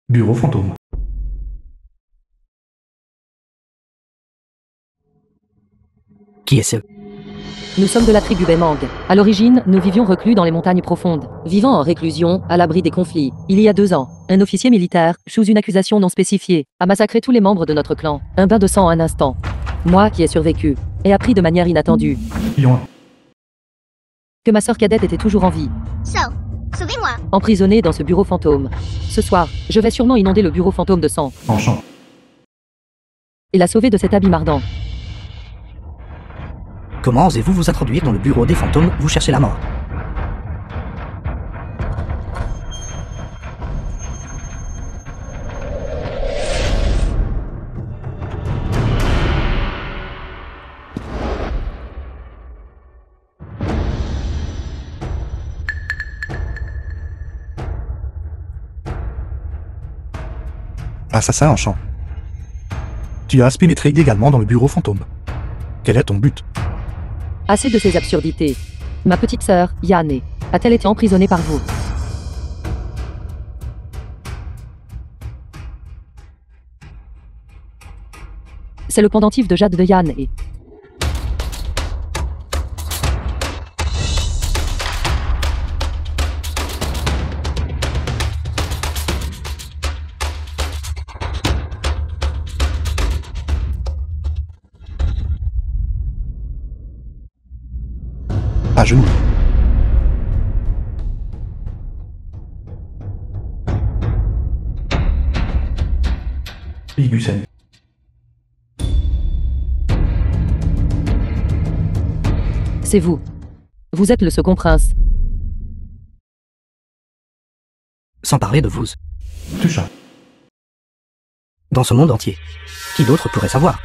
Bureau fantôme. Qui est ce? Nous sommes de la tribu Bemang. À l'origine, nous vivions reclus dans les montagnes profondes, vivant en réclusion, à l'abri des conflits. Il y a 2 ans, un officier militaire, sous une accusation non spécifiée, a massacré tous les membres de notre clan. Un bain de sang en un instant. Moi, qui ai survécu, ai appris de manière inattendue Lion. que ma sœur cadette était toujours en vie, So, sauvez-moi. emprisonnée dans ce bureau fantôme. Ce soir, je vais sûrement inonder le bureau fantôme de sang En champ. et la sauver de cet abîme ardent. Comment osez-vous vous introduire dans le bureau des fantômes? Vous cherchez la mort. Assassin en champ. Tu as pénétré illégalement dans le bureau fantôme. Quel est ton but? Assez de ces absurdités. Ma petite sœur, Yann, a-t-elle été emprisonnée par vous? C'est le pendentif de Jade de Yann et... À genoux. Igusen. C'est vous. Vous êtes le second prince. Sans parler de vous. Tucha. Dans ce monde entier, qui d'autre pourrait savoir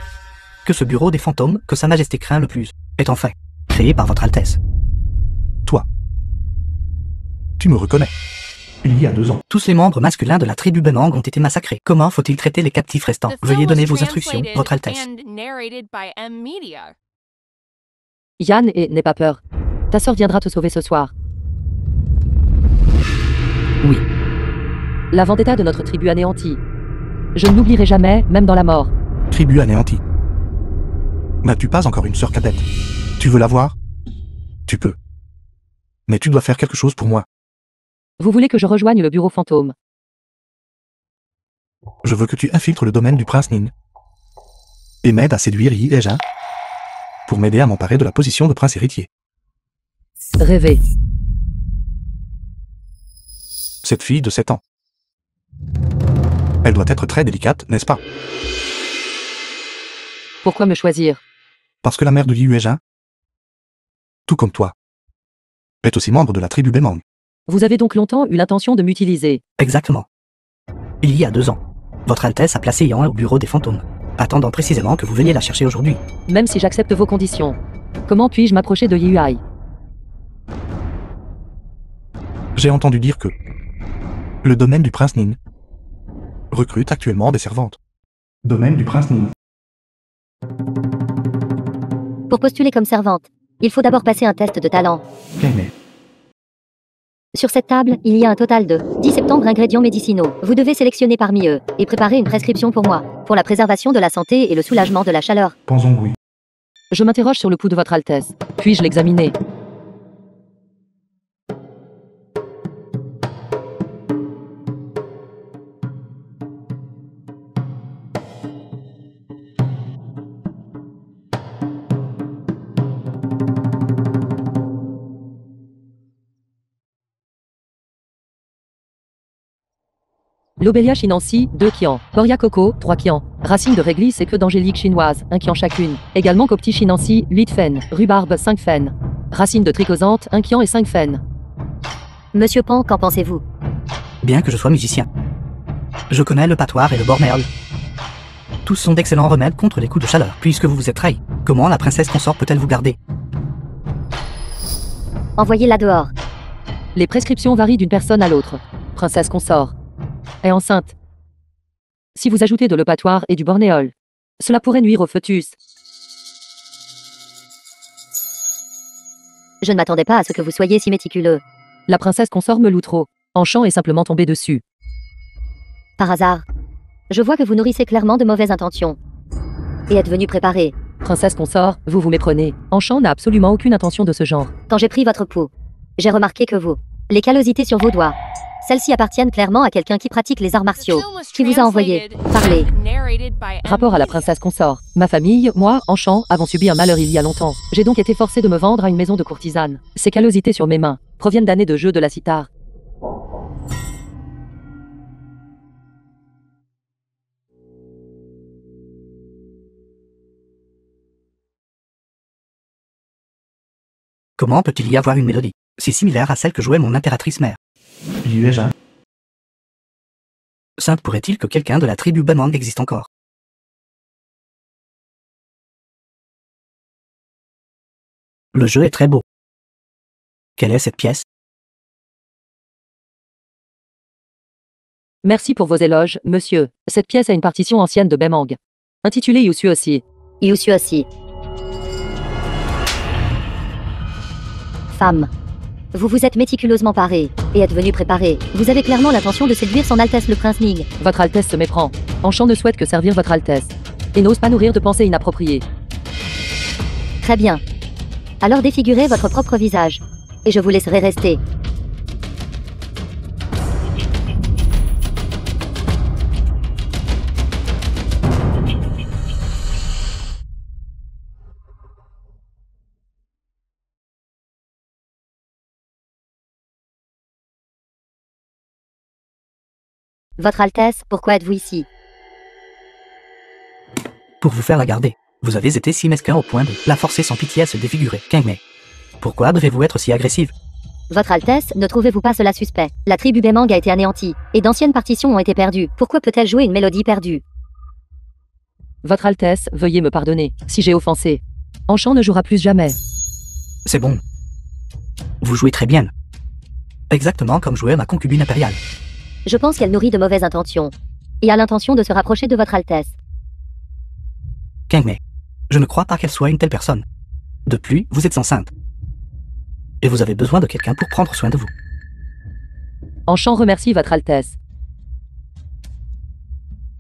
que ce bureau des fantômes que Sa Majesté craint le plus est enfin créé par Votre Altesse? Toi. Tu me reconnais. Il y a 2 ans. Tous les membres masculins de la tribu Bemang ont été massacrés. Comment faut-il traiter les captifs restants? Veuillez donner vos instructions, Votre Altesse. Yann et n'aie pas peur. Ta sœur viendra te sauver ce soir. Oui. La vendetta de notre tribu anéantie. Je ne l'oublierai jamais, même dans la mort. Tribu anéantie. N'as-tu pas encore une sœur cadette? Tu veux la voir? Tu peux. Mais tu dois faire quelque chose pour moi. Vous voulez que je rejoigne le bureau fantôme? Je veux que tu infiltres le domaine du prince Nin. Et m'aides à séduire Yi Eja pour m'aider à m'emparer de la position de prince héritier. Rêver. Cette fille de 7 ans. Elle doit être très délicate, n'est-ce pas? Pourquoi me choisir? Parce que la mère de Yi Eja, tout comme toi, est aussi membre de la tribu Bemang. Vous avez donc longtemps eu l'intention de m'utiliser. Exactement. Il y a 2 ans, Votre Altesse a placé Yan au bureau des fantômes, attendant précisément que vous veniez la chercher aujourd'hui. Même si j'accepte vos conditions. Comment puis-je m'approcher de Yuai? J'ai entendu dire que le domaine du prince Nin recrute actuellement des servantes. Domaine du prince Nin. Pour postuler comme servante, il faut d'abord passer un test de talent. Mais Sur cette table, il y a un total de 10 septembre ingrédients médicinaux. Vous devez sélectionner parmi eux et préparer une prescription pour moi, pour la préservation de la santé et le soulagement de la chaleur. Panzongui. Je m'interroge sur le pouls de votre Altesse. Puis-je l'examiner? Lobelia Chinancy, 2 kians. Coria Coco, 3 kians. Racine de réglisse et queue d'angélique chinoise, 1 kian chacune. Également Copti Chinancy, 8 fen. Rhubarbe, 5 fen. Racine de tricosante, 1 kian et 5 fen. Monsieur Pan, qu'en pensez-vous? Bien que je sois musicien, je connais le patois et le bornéol. Tous sont d'excellents remèdes contre les coups de chaleur. Puisque vous vous êtes trahi, comment la princesse consort peut-elle vous garder? Envoyez-la dehors. Les prescriptions varient d'une personne à l'autre. Princesse consort est enceinte. Si vous ajoutez de l'eupatoire et du bornéol, cela pourrait nuire au fœtus. Je ne m'attendais pas à ce que vous soyez si méticuleux. La princesse consort me loue trop. Enchant est simplement tombé dessus. Par hasard. Je vois que vous nourrissez clairement de mauvaises intentions. Et êtes venu préparer. Princesse consort, vous vous méprenez. Enchant n'a absolument aucune intention de ce genre. Quand j'ai pris votre pouls, j'ai remarqué que vous, les callosités sur vos doigts, celles-ci appartiennent clairement à quelqu'un qui pratique les arts martiaux. Qui vous a envoyé parler. Rapport à la princesse consort. Ma famille, moi, Enchant, avons subi un malheur il y a longtemps. J'ai donc été forcé de me vendre à une maison de courtisanes. Ces callosités sur mes mains proviennent d'années de jeu de la cithare. Comment peut-il y avoir une mélodie si similaire à celle que jouait mon impératrice mère? Yueja, Simple pourrait-il que quelqu'un de la tribu Bemang existe encore? Le jeu est très beau. Quelle est cette pièce? Merci pour vos éloges, monsieur. Cette pièce a une partition ancienne de Bemang, intitulée Yusuosi. Yusuosi. Femme. Vous vous êtes méticuleusement parée, et êtes venu préparer. Vous avez clairement l'intention de séduire son Altesse le Prince Ning. Votre Altesse se méprend. Enchant ne souhaite que servir votre Altesse, et n'ose pas nourrir de pensées inappropriées. Très bien. Alors défigurez votre propre visage, et je vous laisserai rester. Votre Altesse, pourquoi êtes-vous ici? Pour vous faire la garder. Vous avez été si mesquin au point de la forcer sans pitié à se défigurer. Kingmei. Pourquoi devez-vous être si agressive? Votre Altesse, ne trouvez-vous pas cela suspect? La tribu Bemang a été anéantie, et d'anciennes partitions ont été perdues. Pourquoi peut-elle jouer une mélodie perdue? Votre Altesse, veuillez me pardonner, si j'ai offensé. Enchant ne jouera plus jamais. C'est bon. Vous jouez très bien. Exactement comme jouait ma concubine impériale. Je pense qu'elle nourrit de mauvaises intentions, et a l'intention de se rapprocher de votre Altesse. Kingmei. Je ne crois pas qu'elle soit une telle personne. De plus, vous êtes enceinte. Et vous avez besoin de quelqu'un pour prendre soin de vous. Enchant remercie votre Altesse.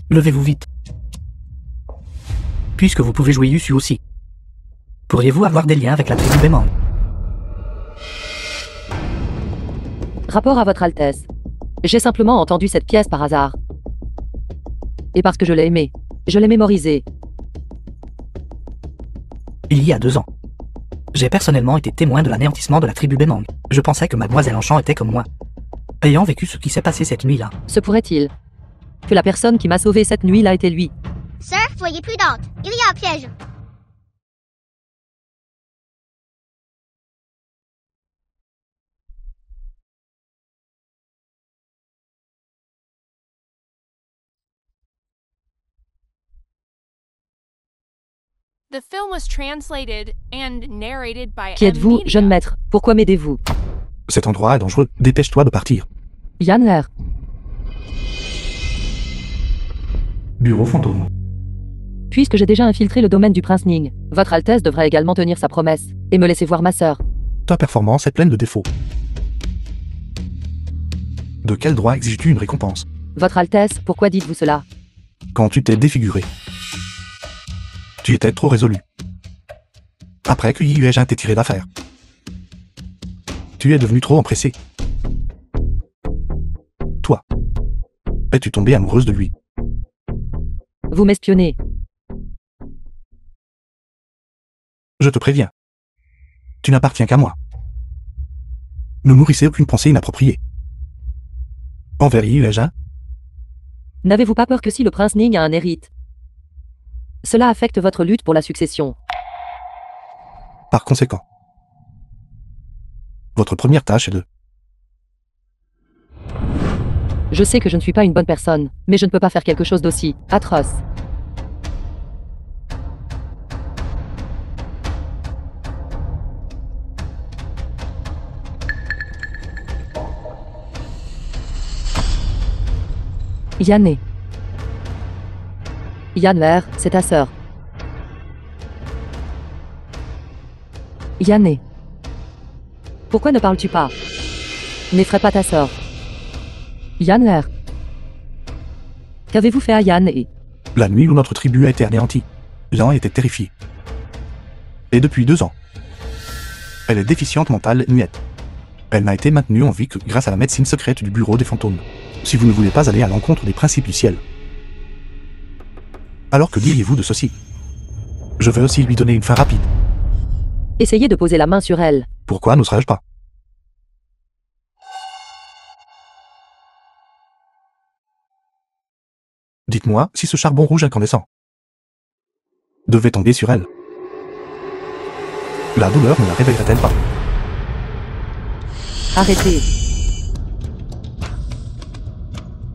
Levez-vous vite. Puisque vous pouvez jouer Yusu aussi. Pourriez-vous avoir des liens avec la tribu Bemang? Rapport à votre Altesse. J'ai simplement entendu cette pièce par hasard. Et parce que je l'ai aimée. Je l'ai mémorisée. Il y a 2 ans. J'ai personnellement été témoin de l'anéantissement de la tribu Bemang. Je pensais que mademoiselle Enchant était comme moi. Ayant vécu ce qui s'est passé cette nuit-là. Se pourrait-il que la personne qui m'a sauvé cette nuit-là était lui? Sir, soyez prudente. Il y a un piège. The film was translated and narrated by Qui êtes-vous, M. jeune Media. maître? Pourquoi m'aidez-vous? cet endroit est dangereux. Dépêche-toi de partir. Yanner. Bureau fantôme. Puisque j'ai déjà infiltré le domaine du prince Ning, votre Altesse devrait également tenir sa promesse, et me laisser voir ma sœur. Ta performance est pleine de défauts. De quel droit exiges-tu une récompense? Votre Altesse, pourquoi dites-vous cela? Quand tu t'es défiguré. Tu étais trop résolu. Après que Yueja t'ait tiré d'affaire. Tu es devenu trop empressé. Toi. Es-tu tombée amoureuse de lui? Vous m'espionnez. Je te préviens. Tu n'appartiens qu'à moi. Ne nourrissez aucune pensée inappropriée. Envers Yueja, N'avez-vous pas peur que si le prince Ning a un hérite, cela affecte votre lutte pour la succession? par conséquent. Votre première tâche est de... Je sais que je ne suis pas une bonne personne, mais je ne peux pas faire quelque chose d'aussi atroce. Yanné. Yanner, c'est ta sœur. Yanné. Pourquoi ne parles-tu pas? N'effraie pas ta sœur. Yanner. Qu'avez-vous fait à Yan et... La nuit où notre tribu a été anéantie, Yan était terrifiée. Et depuis 2 ans, elle est déficiente mentale et muette. Elle n'a été maintenue en vie que grâce à la médecine secrète du bureau des fantômes. Si vous ne voulez pas aller à l'encontre des principes du ciel. Alors que diriez-vous de ceci? Je veux aussi lui donner une fin rapide. Essayez de poser la main sur elle. Pourquoi n'oserais-je pas? Dites-moi si ce charbon rouge incandescent devait tomber sur elle. La douleur ne la réveillerait-elle pas? Arrêtez.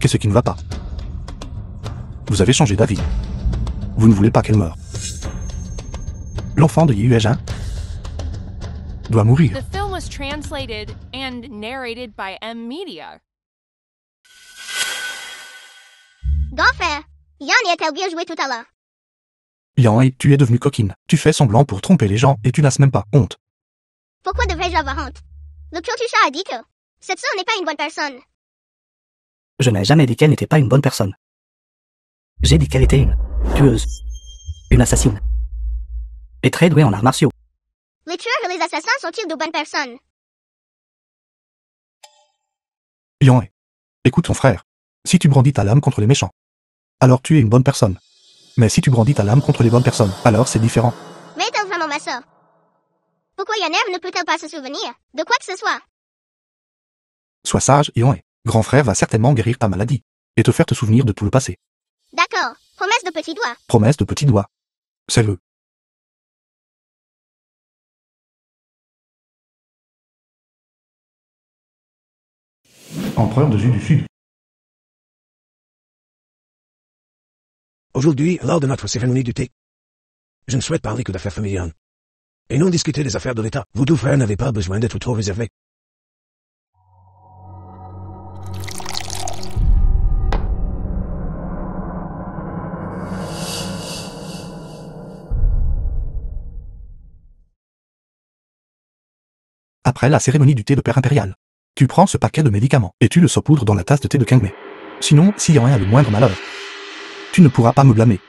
Qu'est-ce qui ne va pas? Vous avez changé d'avis. Vous ne voulez pas qu'elle meure. L'enfant de Yuejan doit mourir. The film was translated and narrated by M Media. Grand frère, Yan a-t-elle bien joué tout à l'heure? Yan, et tu es devenue coquine. Tu fais semblant pour tromper les gens et tu n'as même pas honte. Pourquoi devrais-je avoir honte? Le Cultucha a dit que cette sœur n'est pas une bonne personne. Je n'ai jamais dit qu'elle n'était pas une bonne personne. J'ai dit qu'elle était une tueuse, une assassine, et très douée en arts martiaux. Les tueurs et les assassins sont-ils de bonnes personnes? Yan, écoute ton frère. Si tu brandis ta lame contre les méchants, alors tu es une bonne personne. Mais si tu brandis ta lame contre les bonnes personnes, alors c'est différent. Mais est-elle vraiment ma sœur? Pourquoi Yaner ne peut-elle pas se souvenir de quoi que ce soit? Sois sage, Yan. Grand frère va certainement guérir ta maladie et te faire te souvenir de tout le passé. D'accord, promesse de petit doigt. Promesse de petit doigt. C'est le. Empereur de Jus du Sud. Aujourd'hui, lors de notre cérémonie du thé, je ne souhaite parler que d'affaires familiales. Et non discuter des affaires de l'État. Vous deux frères n'avez pas besoin d'être trop réservés. Après la cérémonie du thé de père impérial, tu prends ce paquet de médicaments et tu le saupoudres dans la tasse de thé de Kangmei. Sinon, si Yan a le moindre malheur, tu ne pourras pas me blâmer.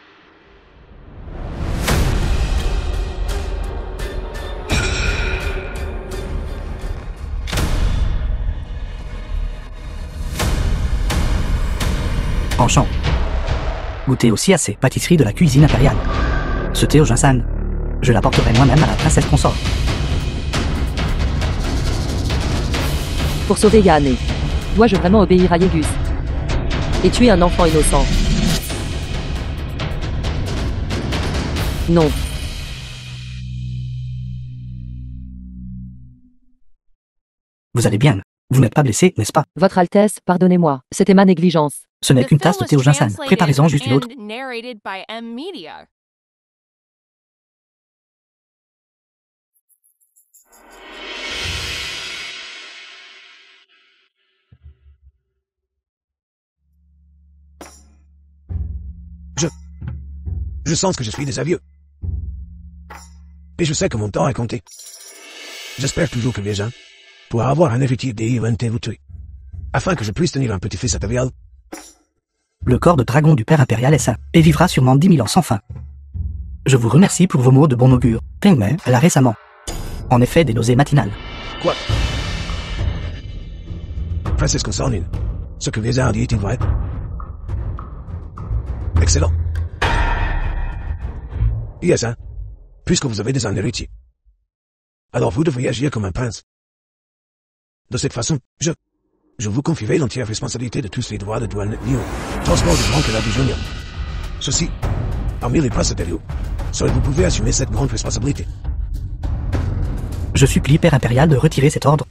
Enchant. Goûtez aussi à ces pâtisseries de la cuisine impériale. Ce thé au ginseng, je l'apporterai moi-même à la princesse consort. Pour sauver Yan et... Dois-je vraiment obéir à Yegus et tuer un enfant innocent? Non. Vous allez bien. Vous n'êtes pas blessé, n'est-ce pas? Votre Altesse, pardonnez-moi. C'était ma négligence. Ce n'est The qu'une film tasse de was thé au ginseng. translated Préparez-en juste une autre. and narrated by M Media. Je sens que je suis désavoué. Et je sais que mon temps est compté. J'espère toujours que les gens pourra avoir un héritier des IENT vous tuer. Afin que je puisse tenir un petit-fils impérial. Le corps de dragon du père impérial est sain, et vivra sûrement 10 000 ans sans fin. Je vous remercie pour vos mots de bon augure. Kangmei, elle a récemment, en effet, des nausées matinales. Quoi? Princesse Consornine, ce que Vézard dit est vrai. Excellent. Yes, hein? Puisque vous avez des héritiers. Alors vous devriez agir comme un prince. De cette façon, je vous confierai l'entière responsabilité de tous les droits de douane liés au transport du grand canal du Junior. Ceci, parmi les princes impériaux, seul vous pouvez assumer cette grande responsabilité. Je supplie père impérial de retirer cet ordre.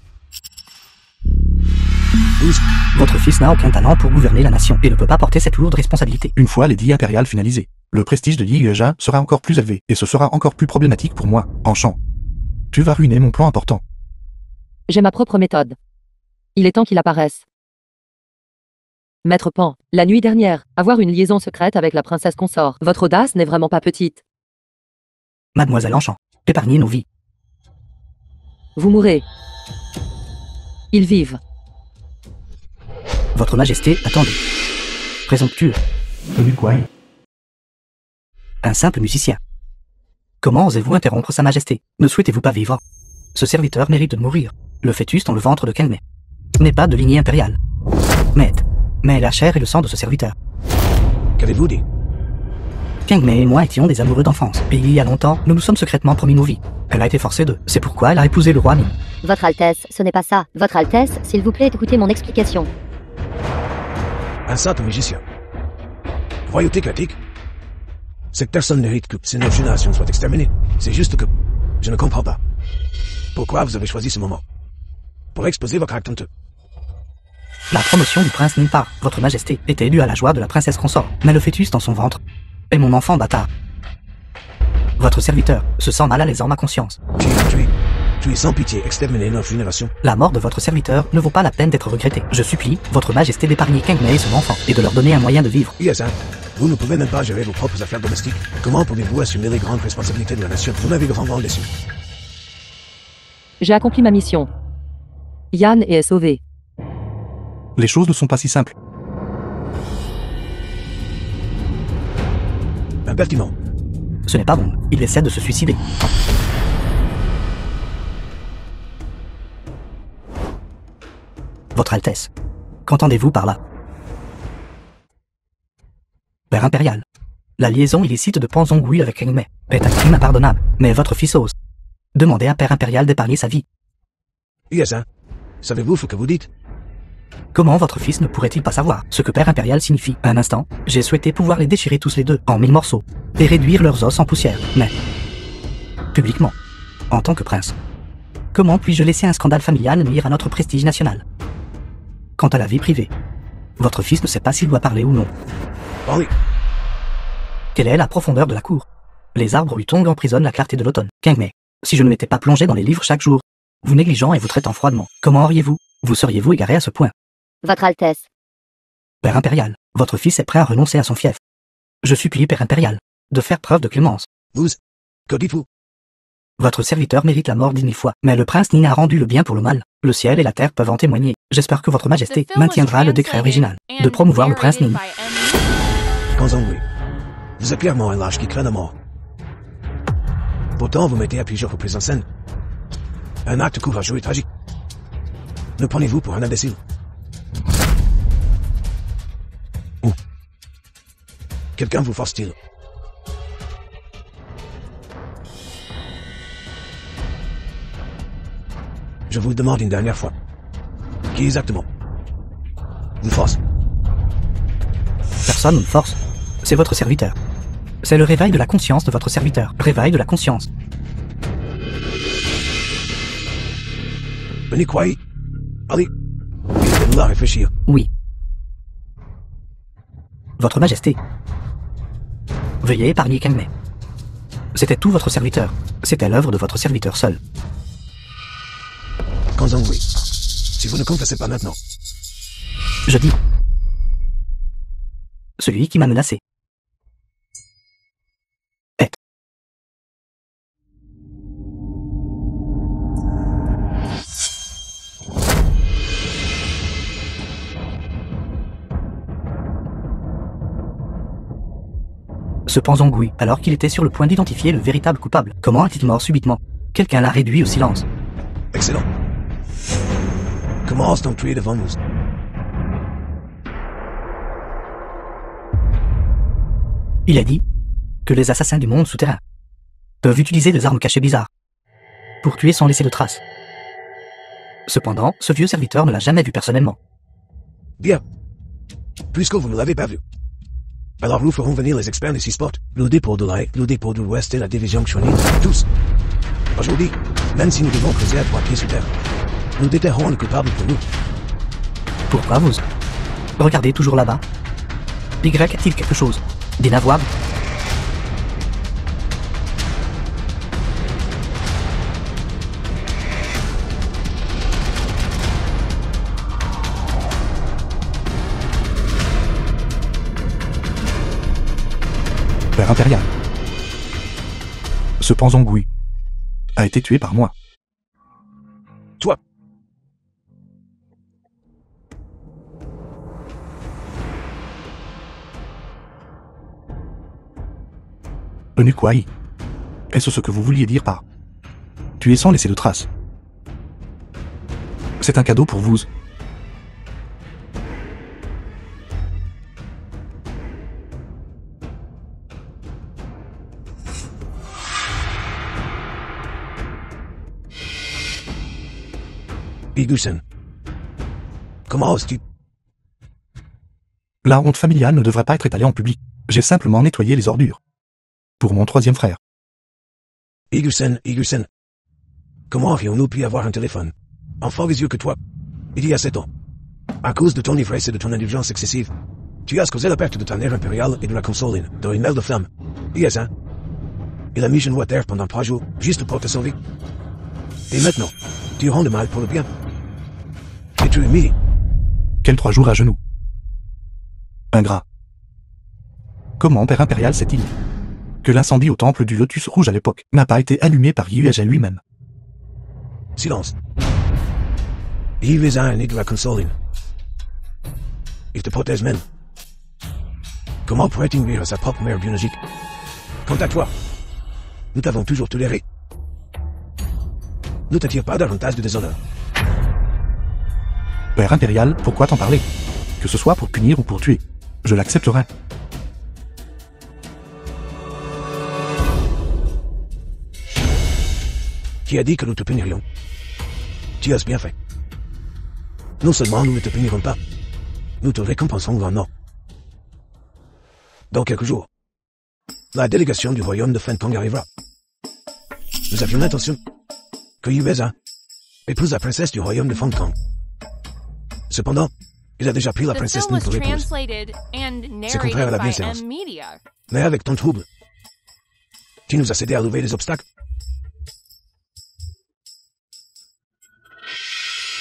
12. Votre fils n'a aucun talent pour gouverner la nation et ne peut pas porter cette lourde responsabilité. Une fois les dits impériales finalisés, le prestige de Yi Yueja sera encore plus élevé et ce sera encore plus problématique pour moi, Enchant. Tu vas ruiner mon plan important. J'ai ma propre méthode. Il est temps qu'il apparaisse. Maître Pan, la nuit dernière, avoir une liaison secrète avec la princesse consort. Votre audace n'est vraiment pas petite. Mademoiselle Enchant, épargnez nos vies. Vous mourrez. Ils vivent. Votre Majesté, attendez. Présomptueux. Venu quoi? Un simple musicien. Comment osez-vous interrompre sa majesté? Ne souhaitez-vous pas vivre? Ce serviteur mérite de mourir. Le fœtus dans le ventre de Kangmei n'est pas de lignée impériale. Mais la chair et le sang de ce serviteur. Qu'avez-vous dit? Kangmei et moi étions des amoureux d'enfance, et il y a longtemps, nous nous sommes secrètement promis nos vies. Elle a été forcée de. C'est pourquoi elle a épousé le roi Ming. Votre Altesse, ce n'est pas ça. Votre Altesse, s'il vous plaît, écoutez mon explication. Un simple magicien. Royauté critique. Cette personne mérite que ces 9 générations soient exterminées. C'est juste que je ne comprends pas. Pourquoi vous avez choisi ce moment? Pour exposer votre acte honteux. La promotion du prince Ninpar, votre majesté, était due à la joie de la princesse consort, mais le fœtus dans son ventre est mon enfant bâtard. Votre serviteur se sent mal à l'aise en ma conscience. Tu es sans pitié, exterminer 9 générations. La mort de votre serviteur ne vaut pas la peine d'être regrettée. Je supplie, votre majesté d'épargner Kangmei et son enfant, et de leur donner un moyen de vivre. Yes, hein. Vous ne pouvez même pas gérer vos propres affaires domestiques. Comment pouvez-vous assumer les grandes responsabilités de la nation? Vous m'avez grandement déçu. J'ai accompli ma mission. Yann est sauvé. Les choses ne sont pas si simples. Impertinent. Ce n'est pas bon, il essaie de se suicider. Votre Altesse, qu'entendez-vous par là? Père impérial, la liaison illicite de Pan Zhonghui avec Kangmei est un crime impardonnable, mais votre fils ose. Demandez à Père impérial d'épargner sa vie. Yes, hein. Savez-vous ce que vous dites? Comment votre fils ne pourrait-il pas savoir ce que Père impérial signifie? Un instant, j'ai souhaité pouvoir les déchirer tous les deux en 1000 morceaux et réduire leurs os en poussière, mais publiquement, en tant que prince, comment puis-je laisser un scandale familial nuire à notre prestige national? Quant à la vie privée, votre fils ne sait pas s'il doit parler ou non. Oh oui. Quelle est la profondeur de la cour? Les arbres Hutong emprisonnent la clarté de l'automne. Kangmei, si je ne m'étais pas plongé dans les livres chaque jour, vous négligeant et vous traitant froidement, comment auriez-vous? Vous seriez-vous égaré à ce point? Votre Altesse. Père impérial, votre fils est prêt à renoncer à son fief. Je supplie Père impérial de faire preuve de clémence. Que dites-vous? Votre serviteur mérite la mort 10 000 fois, mais le prince Ning a rendu le bien pour le mal. Le ciel et la terre peuvent en témoigner. J'espère que votre majesté maintiendra le décret original de promouvoir le prince Ning. Pan Zhonghui, vous êtes clairement un lâche qui craint la mort. Pourtant, vous mettez à plusieurs reprises en scène un acte courageux et tragique. Ne prenez-vous pour un imbécile? Ou quelqu'un vous force-t-il? Je vous le demande une dernière fois. Qui exactement vous force? Personne ne me force. C'est votre serviteur. C'est le réveil de la conscience de votre serviteur. Réveil de la conscience. Venez croyez. Allez. Aidez-nous à réfléchir. Oui. Votre majesté. Veuillez épargner Kangmei. C'était tout votre serviteur. C'était l'œuvre de votre serviteur seul. Pan Zhonghui, si vous ne confessez pas maintenant. Je dis. Celui qui m'a menacé. Est. Ce Pan Zhonghui, alors qu'il était sur le point d'identifier le véritable coupable, comment est-il mort subitement? Quelqu'un l'a réduit au silence. Excellent. Comment ose-t-on tuer devant nous? Il a dit que les assassins du monde souterrain peuvent utiliser des armes cachées bizarres pour tuer sans laisser de traces. Cependant, ce vieux serviteur ne l'a jamais vu personnellement. Bien. Puisque vous ne l'avez pas vu. Alors nous ferons venir les experts des 6 portes, le dépôt de l'Est, le dépôt de l'Ouest et la division Xuanin, tous. Aujourd'hui, même si nous devons creuser à 3 pieds sous terre, nous déterrerons le coupable pour nous. Pourquoi vous? Regardez toujours là-bas. Y a-t-il quelque chose d'inavouable? Père impérial. Ce Pan Zhonghui a été tué par moi. Toi. Onukwai. Est-ce ce que vous vouliez dire par tuer sans laisser de traces? C'est un cadeau pour vous. Igusen. Comment oses-tu? La honte familiale ne devrait pas être étalée en public. J'ai simplement nettoyé les ordures. Pour mon troisième frère. Igusen. Comment aurions-nous pu avoir un téléphone enfant visieux que toi, il y a 7 ans? À cause de ton ivresse et de ton indulgence excessive, tu as causé la perte de ta mère impériale et de la consoline dans une mêle de flammes. Yes, hein? Il a mis genoux à terre pendant 3 jours, juste pour te sauver. Et maintenant, tu rends le mal pour le bien. Et tu humilies. Quels 3 jours à genoux? Ingrat. Comment Père Impérial sait-il que l'incendie au temple du Lotus Rouge à l'époque n'a pas été allumé par Yueja lui-même? Silence. Yueja est né de la consoline. Il te protège même. Comment pourrait-il nuire à sa propre mère biologique? Quant à toi, nous t'avons toujours toléré. Ne t'attire pas davantage de déshonneur. Père Impérial, pourquoi t'en parler? Que ce soit pour punir ou pour tuer, je l'accepterai. Qui a dit que nous te punirions? Tu as bien fait. Non seulement nous ne te punirons pas, nous te récompenserons grandement. Dans quelques jours, la délégation du royaume de Fenkong arrivera. Nous avions l'intention que Yueja épouse la princesse du royaume de Fenkong. Cependant, il a déjà pris la The princesse film Ning was pour épouse. translated and C'est contraire à la narrated by bienséance. M-Media. Mais avec ton trouble, tu nous as aidé à lever les obstacles.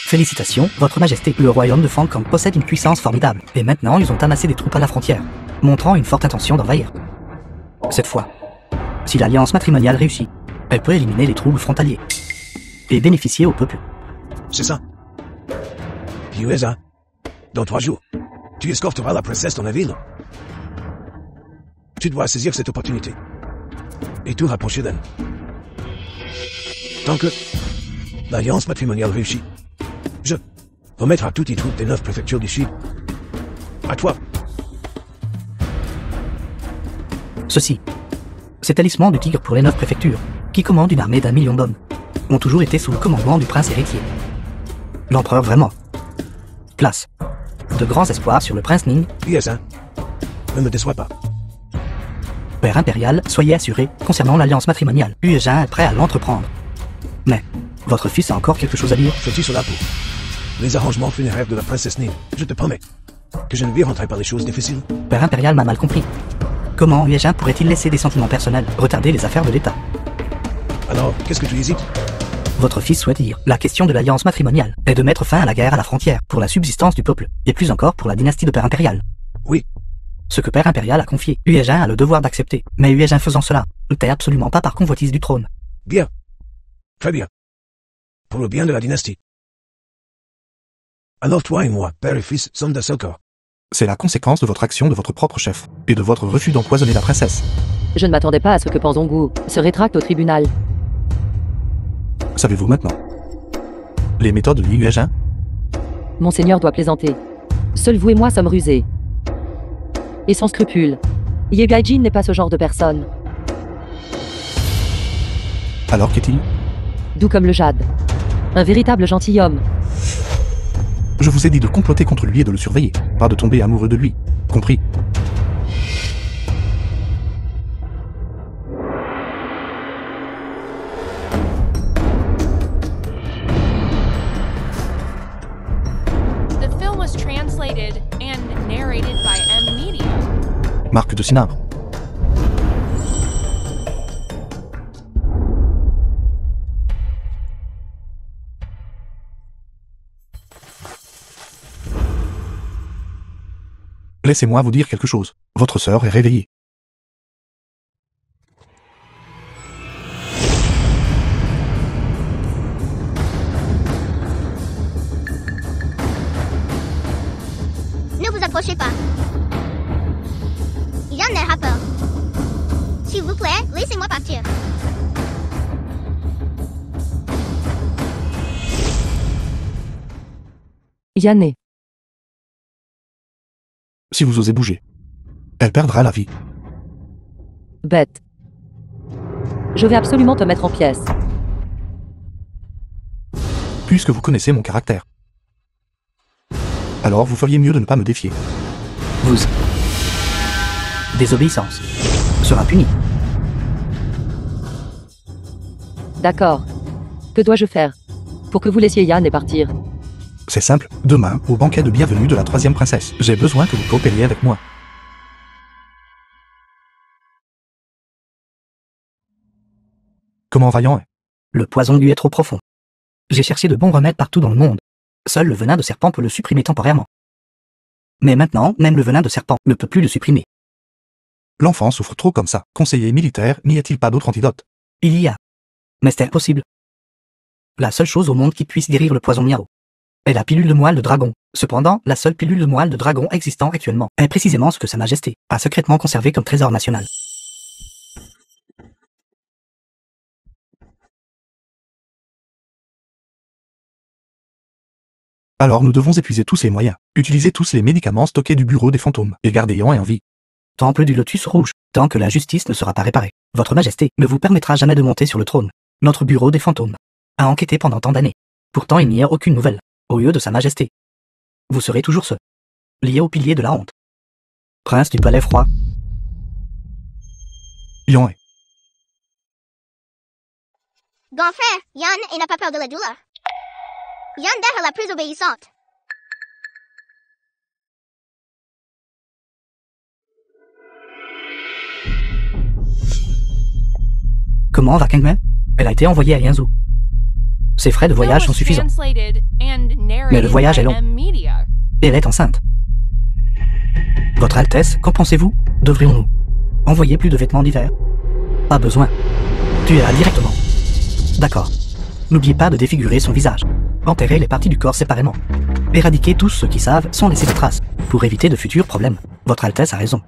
Félicitations, Votre Majesté. Le royaume de Fenkong possède une puissance formidable, et maintenant ils ont amassé des troupes à la frontière, montrant une forte intention d'envahir. Cette fois, si l'alliance matrimoniale réussit, elle peut éliminer les troubles frontaliers et bénéficier au peuple. C'est ça. Yueja, dans 3 jours, tu escorteras la princesse dans la ville. Tu dois saisir cette opportunité et te rapprocher d'elle. Tant que l'alliance matrimoniale réussit, je remettrai toutes les troupes des 9 préfectures du Sud. À toi. Ceci, ces talismans du tigre pour les 9 préfectures, qui commandent une armée d'1 million d'hommes, ont toujours été sous le commandement du prince héritier. L'empereur vraiment place de grands espoirs sur le prince Ning. Yes, hein? Ne me déçois pas. Père Impérial, soyez assuré, concernant l'alliance matrimoniale, Yueja est prêt à l'entreprendre. Mais, votre fils a encore quelque chose à dire? Fais-tu cela pour les arrangements funéraires de la princesse Ning? Je te promets que je ne lui rentrerai pas les choses difficiles. Père Impérial m'a mal compris. Comment Yueja pourrait-il laisser des sentiments personnels retarder les affaires de l'État? Alors, qu'est-ce que tu hésites? Votre fils souhaite dire, la question de l'alliance matrimoniale est de mettre fin à la guerre à la frontière, pour la subsistance du peuple, et plus encore pour la dynastie de Père Impérial. Oui. Ce que Père Impérial a confié, Yueja a le devoir d'accepter, mais Yueja faisant cela, ne tait absolument pas par convoitise du trône. Bien. Très bien. Pour le bien de la dynastie. Alors toi et moi, père et fils, sommes d'un corps. C'est la conséquence de votre action de votre propre chef, et de votre refus d'empoisonner la princesse. Je ne m'attendais pas à ce que Panzongu se rétracte au tribunal. Savez-vous maintenant les méthodes de Yueja? Monseigneur doit plaisanter. Seuls vous et moi sommes rusés. Et sans scrupules. Yegaijin n'est pas ce genre de personne. Alors qu'est-il? Doux comme le jade. Un véritable gentilhomme. Je vous ai dit de comploter contre lui et de le surveiller, pas de tomber amoureux de lui. Compris? The film was translated and narrated by M-Media. Marc de Cinarbre. Laissez-moi vous dire quelque chose. Votre sœur est réveillée. Ne vous approchez pas. Il y a un air à peur. S'il vous plaît, Laissez-moi partir. Yanné. Si vous osez bouger, elle perdra la vie. Bête. Je vais absolument te mettre en pièces. Puisque vous connaissez mon caractère. Alors vous feriez mieux de ne pas me défier. Vous. Désobéissance. Sera punie. D'accord. Que dois-je faire pour que vous laissiez Yann partir? C'est simple, demain, au banquet de bienvenue de la 3e princesse, j'ai besoin que vous coopériez avec moi. Comment vaillant est? Le poison lui est trop profond. J'ai cherché de bons remèdes partout dans le monde. Seul le venin de serpent peut le supprimer temporairement. Mais maintenant, même le venin de serpent ne peut plus le supprimer. L'enfant souffre trop comme ça. Conseiller militaire, n'y a-t-il pas d'autre antidote? Il y a. Mais c'est impossible. La seule chose au monde qui puisse guérir le poison miao est la pilule de moelle de dragon. Cependant, la seule pilule de moelle de dragon existant actuellement est précisément ce que Sa Majesté a secrètement conservé comme trésor national. Alors nous devons épuiser tous les moyens, utiliser tous les médicaments stockés du bureau des fantômes, et garder Yan en vie. Temple du Lotus Rouge, tant que la justice ne sera pas réparée, Votre Majesté ne vous permettra jamais de monter sur le trône. Notre bureau des fantômes a enquêté pendant tant d'années. Pourtant il n'y a aucune nouvelle, au lieu de Sa Majesté. Vous serez toujours ce, lié au pilier de la honte. Prince du palais froid. Yan est. Grand frère, Yann et n'a pas peur de la douleur. Yann est la plus obéissante. Comment va Kangmei? Elle a été envoyée à Yanzhou. Ses frais de voyage sont suffisants. Mais le voyage est long. Et elle est enceinte. Votre Altesse, qu'en pensez-vous? Devrions-nous envoyer plus de vêtements d'hiver? Pas besoin. Tuez-la directement. D'accord. N'oubliez pas de défigurer son visage. Enterrez les parties du corps séparément. Éradiquez tous ceux qui savent sans laisser de traces, pour éviter de futurs problèmes. Votre Altesse a raison.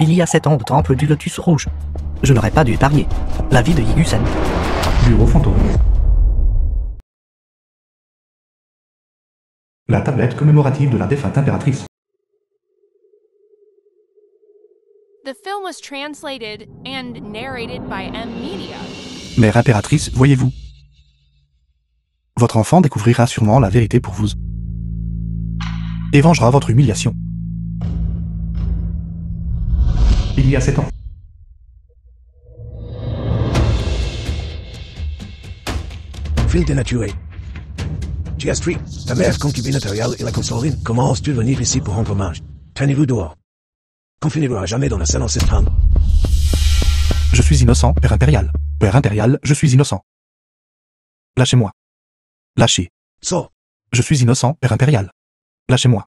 Il y a 7 ans de temple du Lotus Rouge. Je n'aurais pas dû épargner la vie de Yigusen. Bureau fantôme. La tablette commémorative de la défunte impératrice. The film was translated and narrated by M Media. Mère impératrice, voyez-vous. Votre enfant découvrira sûrement la vérité pour vous. Et vengera votre humiliation. Il y a 7 ans. Fil dénaturé. Giastri, ta mère concubine intérieure et la consoline, comment oses-tu venir ici pour rendre hommage? Tenez-vous dehors. Confinez-vous à jamais dans la salle ancestrale. Je suis innocent, Père impérial. Père impérial, je suis innocent. Lâchez-moi. Lâchez. Sors. Je suis innocent, Père impérial. Lâchez-moi.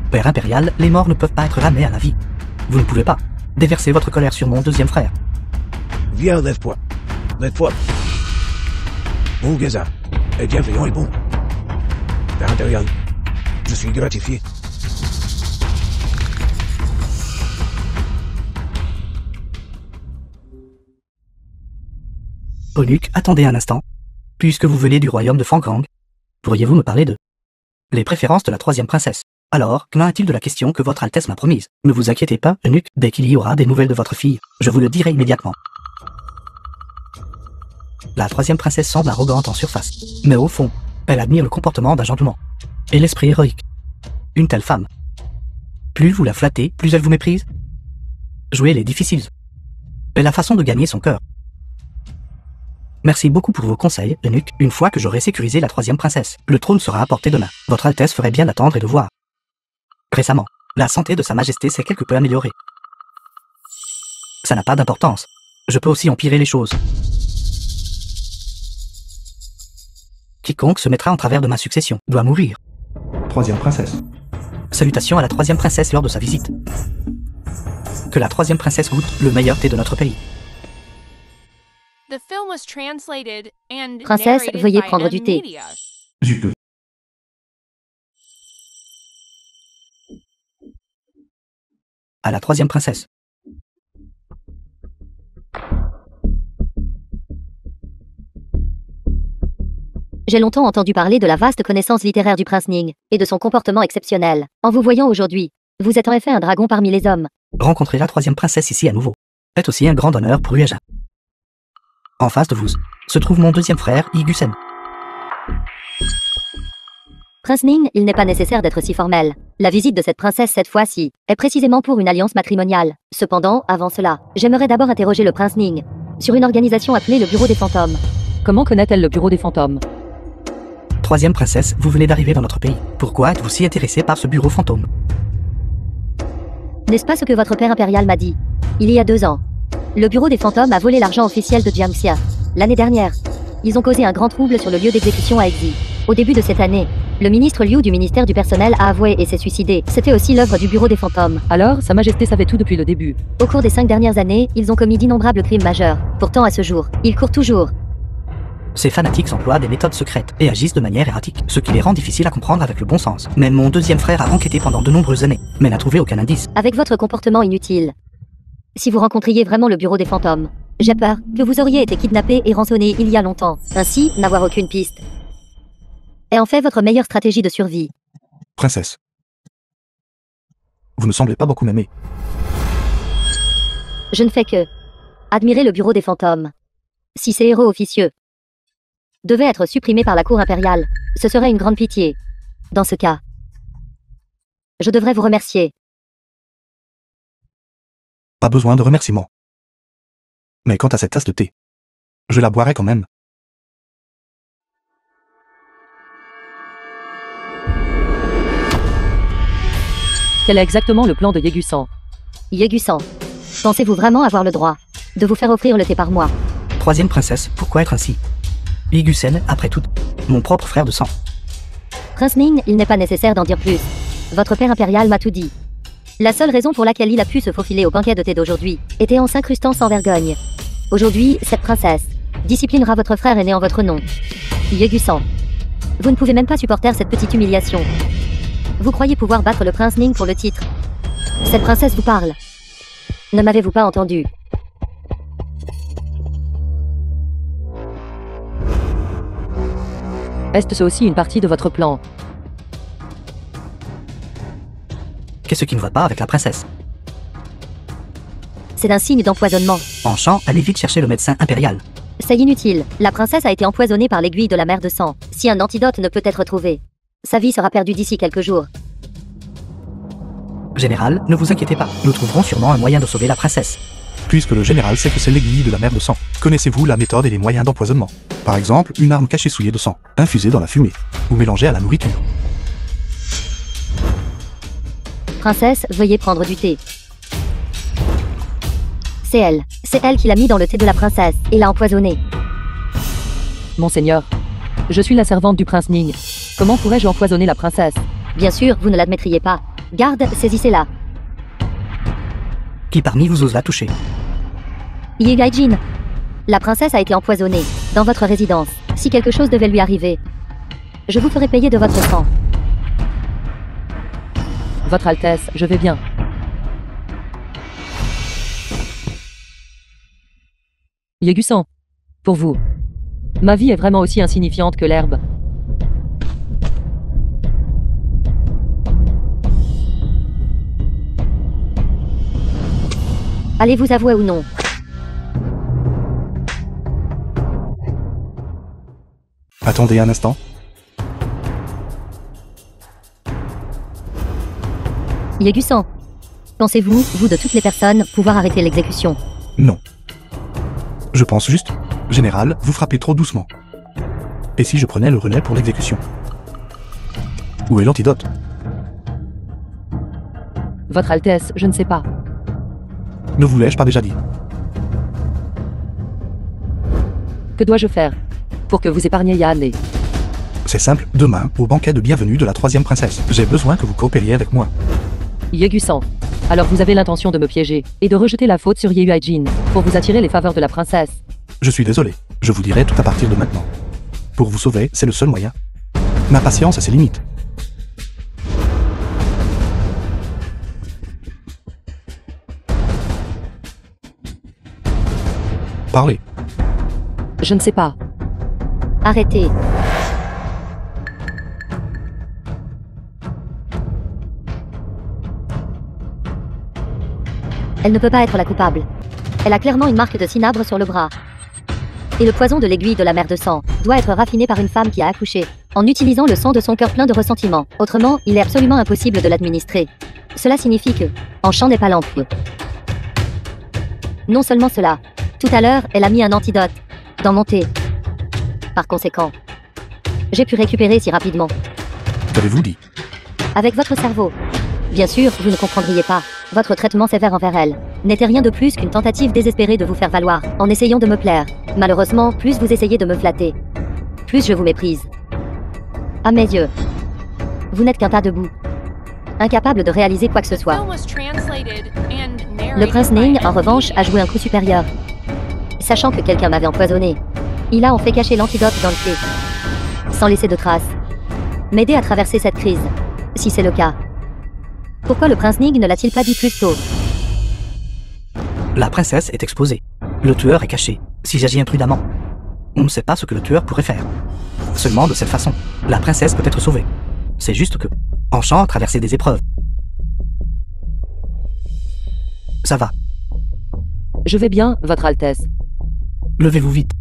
Père impérial, les morts ne peuvent pas être ramenés à la vie. Vous ne pouvez pas déverser votre colère sur mon deuxième frère. Viens, lève-toi. Lève-toi. Mugaza est bienveillant et bon. Père impérial, je suis gratifié. Eunuque, attendez un instant. Puisque vous venez du royaume de Fangrang, pourriez-vous me parler de les préférences de la 3e princesse? Alors, qu'en est-il de la question que votre Altesse m'a promise? Ne vous inquiétez pas, eunuque, dès qu'il y aura des nouvelles de votre fille, je vous le dirai immédiatement. La 3e princesse semble arrogante en surface, mais au fond, elle admire le comportement d'un gentleman et l'esprit héroïque. Une telle femme. Plus vous la flattez, plus elle vous méprise. Jouer les difficiles est la façon de gagner son cœur. Merci beaucoup pour vos conseils, eunuque. Une fois que j'aurai sécurisé la 3e princesse, le trône sera à portée de main. Votre Altesse ferait bien d'attendre et de voir. Récemment, la santé de Sa Majesté s'est quelque peu améliorée. Ça n'a pas d'importance. Je peux aussi empirer les choses. Quiconque se mettra en travers de ma succession doit mourir. 3e princesse. Salutations à la 3e princesse lors de sa visite. Que la 3e princesse goûte le meilleur thé de notre pays. The film was translated and Princesse, narrated veuillez by prendre du thé. M-Media. Zut. À la troisième princesse. J'ai longtemps entendu parler de la vaste connaissance littéraire du prince Ning, et de son comportement exceptionnel. En vous voyant aujourd'hui, vous êtes en effet un dragon parmi les hommes. Rencontrer la troisième princesse ici à nouveau est aussi un grand honneur pour Uaja. En face de vous se trouve mon deuxième frère, Igusen. Prince Ning, il n'est pas nécessaire d'être si formel. La visite de cette princesse cette fois-ci est précisément pour une alliance matrimoniale. Cependant, avant cela, j'aimerais d'abord interroger le prince Ning sur une organisation appelée le Bureau des Fantômes. Comment connaît-elle le bureau des fantômes? Troisième princesse, vous venez d'arriver dans notre pays. Pourquoi êtes-vous si intéressé par ce bureau fantôme? N'est-ce pas ce que votre père impérial m'a dit? Il y a 2 ans. Le Bureau des Fantômes a volé l'argent officiel de Jiangxia. L'année dernière, ils ont causé un grand trouble sur le lieu d'exécution à Exi. Au début de cette année, le ministre Liu du ministère du personnel a avoué et s'est suicidé. C'était aussi l'œuvre du Bureau des Fantômes. Alors, Sa Majesté savait tout depuis le début. Au cours des 5 dernières années, ils ont commis d'innombrables crimes majeurs. Pourtant, à ce jour, ils courent toujours. Ces fanatiques emploient des méthodes secrètes et agissent de manière erratique, ce qui les rend difficiles à comprendre avec le bon sens. Même mon deuxième frère a enquêté pendant de nombreuses années, mais n'a trouvé aucun indice. Avec votre comportement inutile, si vous rencontriez vraiment le Bureau des Fantômes, j'ai peur que vous auriez été kidnappé et rançonné il y a longtemps. Ainsi, n'avoir aucune piste est en fait votre meilleure stratégie de survie. Princesse. Vous ne semblez pas beaucoup m'aimer. Je ne fais que admirer le Bureau des Fantômes. Si ces héros officieux devaient être supprimés par la cour impériale, ce serait une grande pitié. Dans ce cas, je devrais vous remercier. Pas besoin de remerciements. Mais quant à cette tasse de thé, je la boirai quand même. Quel est exactement le plan de Yegusan? Yegusan, pensez-vous vraiment avoir le droit de vous faire offrir le thé par mois? Troisième princesse, pourquoi être ainsi? Igusen, après tout, mon propre frère de sang. Prince Ning, il n'est pas nécessaire d'en dire plus. Votre père impérial m'a tout dit. La seule raison pour laquelle il a pu se faufiler au banquet de thé d'aujourd'hui était en s'incrustant sans vergogne. Aujourd'hui, cette princesse disciplinera votre frère aîné en votre nom. Yegusan, vous ne pouvez même pas supporter cette petite humiliation. Vous croyez pouvoir battre le prince Ning pour le titre? Cette princesse vous parle. Ne m'avez-vous pas entendu? Est-ce aussi une partie de votre plan? Qu'est-ce qui ne va pas avec la princesse? C'est un signe d'empoisonnement. En chant, allez vite chercher le médecin impérial. C'est inutile. La princesse a été empoisonnée par l'aiguille de la mer de sang. Si un antidote ne peut être trouvé, sa vie sera perdue d'ici quelques jours. Général, ne vous inquiétez pas. Nous trouverons sûrement un moyen de sauver la princesse. Puisque le général sait que c'est l'aiguille de la mer de sang, connaissez-vous la méthode et les moyens d'empoisonnement? Par exemple, une arme cachée souillée de sang, infusée dans la fumée, ou mélangée à la nourriture. Princesse, veuillez prendre du thé. C'est elle qui l'a mis dans le thé de la princesse, et l'a empoisonné. Monseigneur, je suis la servante du prince Ning. Comment pourrais-je empoisonner la princesse? Bien sûr, vous ne l'admettriez pas. Garde, saisissez-la. Qui parmi vous ose la toucher? Ye Gaijin. La princesse a été empoisonnée, dans votre résidence. Si quelque chose devait lui arriver, je vous ferai payer de votre sang. Votre Altesse, je vais bien. Yegusan, pour vous, ma vie est vraiment aussi insignifiante que l'herbe. Allez vous avouer ou non? Attendez un instant. Yegusan, pensez-vous, vous de toutes les personnes, pouvoir arrêter l'exécution? Non. Je pense juste, général, vous frappez trop doucement. Et si je prenais le relais pour l'exécution? Où est l'antidote? Votre Altesse, je ne sais pas. Ne vous l'ai-je pas déjà dit? Que dois-je faire pour que vous épargniez Yan et... C'est simple, demain, au banquet de bienvenue de la troisième princesse, j'ai besoin que vous coopériez avec moi. Yegusan, alors vous avez l'intention de me piéger et de rejeter la faute sur Ye Huaijin pour vous attirer les faveurs de la princesse. Je suis désolé, je vous dirai tout à partir de maintenant. Pour vous sauver, c'est le seul moyen. Ma patience a ses limites. Parlez. Je ne sais pas. Arrêtez. Elle ne peut pas être la coupable. Elle a clairement une marque de cinabre sur le bras. Et le poison de l'aiguille de la mer de sang doit être raffiné par une femme qui a accouché, en utilisant le sang de son cœur plein de ressentiment. Autrement, il est absolument impossible de l'administrer. Cela signifie que Enchant n'est pas l'empire. Non seulement cela, tout à l'heure, elle a mis un antidote dans mon thé. Par conséquent, j'ai pu récupérer si rapidement. Qu'avez-vous dit? Avec votre cerveau. Bien sûr, vous ne comprendriez pas. Votre traitement sévère envers elle n'était rien de plus qu'une tentative désespérée de vous faire valoir, en essayant de me plaire. Malheureusement, plus vous essayez de me flatter, plus je vous méprise. À mes yeux, vous n'êtes qu'un tas de boue. Incapable de réaliser quoi que ce soit. Le prince Ning, en revanche, a joué un coup supérieur. Sachant que quelqu'un m'avait empoisonné, il a en fait caché l'antidote dans le thé, sans laisser de traces. M'aider à traverser cette crise, si c'est le cas. Pourquoi le prince Ning ne l'a-t-il pas dit plus tôt? La princesse est exposée. Le tueur est caché. Si j'agis imprudemment, on ne sait pas ce que le tueur pourrait faire. Seulement de cette façon, la princesse peut être sauvée. C'est juste que Enchant a traversé des épreuves. Ça va. Je vais bien, Votre Altesse. Levez-vous vite.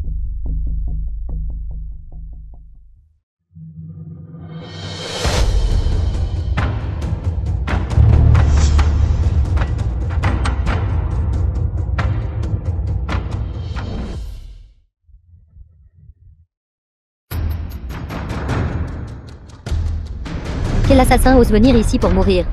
Quel assassin ose venir ici pour mourir?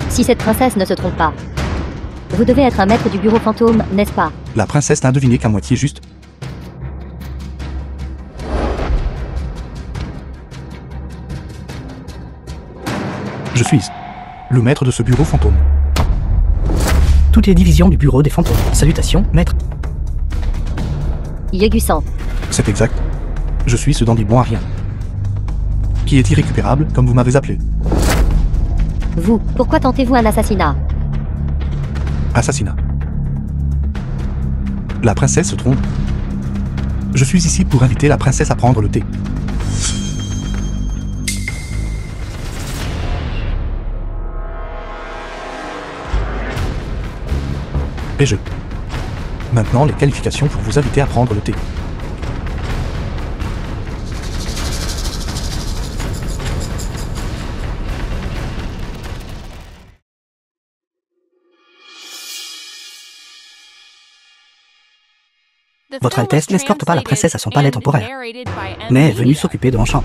Si cette princesse ne se trompe pas, vous devez être un maître du bureau fantôme, n'est-ce pas? La princesse n'a deviné qu'à moitié juste. Je suis le maître de ce bureau fantôme. Toutes les divisions du bureau des fantômes. Salutations, maître. Yegusan. C'est exact. Je suis ce dandy bon à rien. Qui est irrécupérable, comme vous m'avez appelé. Vous, pourquoi tentez-vous un assassinat? Assassinat. La princesse se trompe. Je suis ici pour inviter la princesse à prendre le thé. Et je. Maintenant, les qualifications pour vous inviter à prendre le thé. Votre Altesse n'escorte pas la princesse à son palais temporaire, mais est venue s'occuper de Enchant.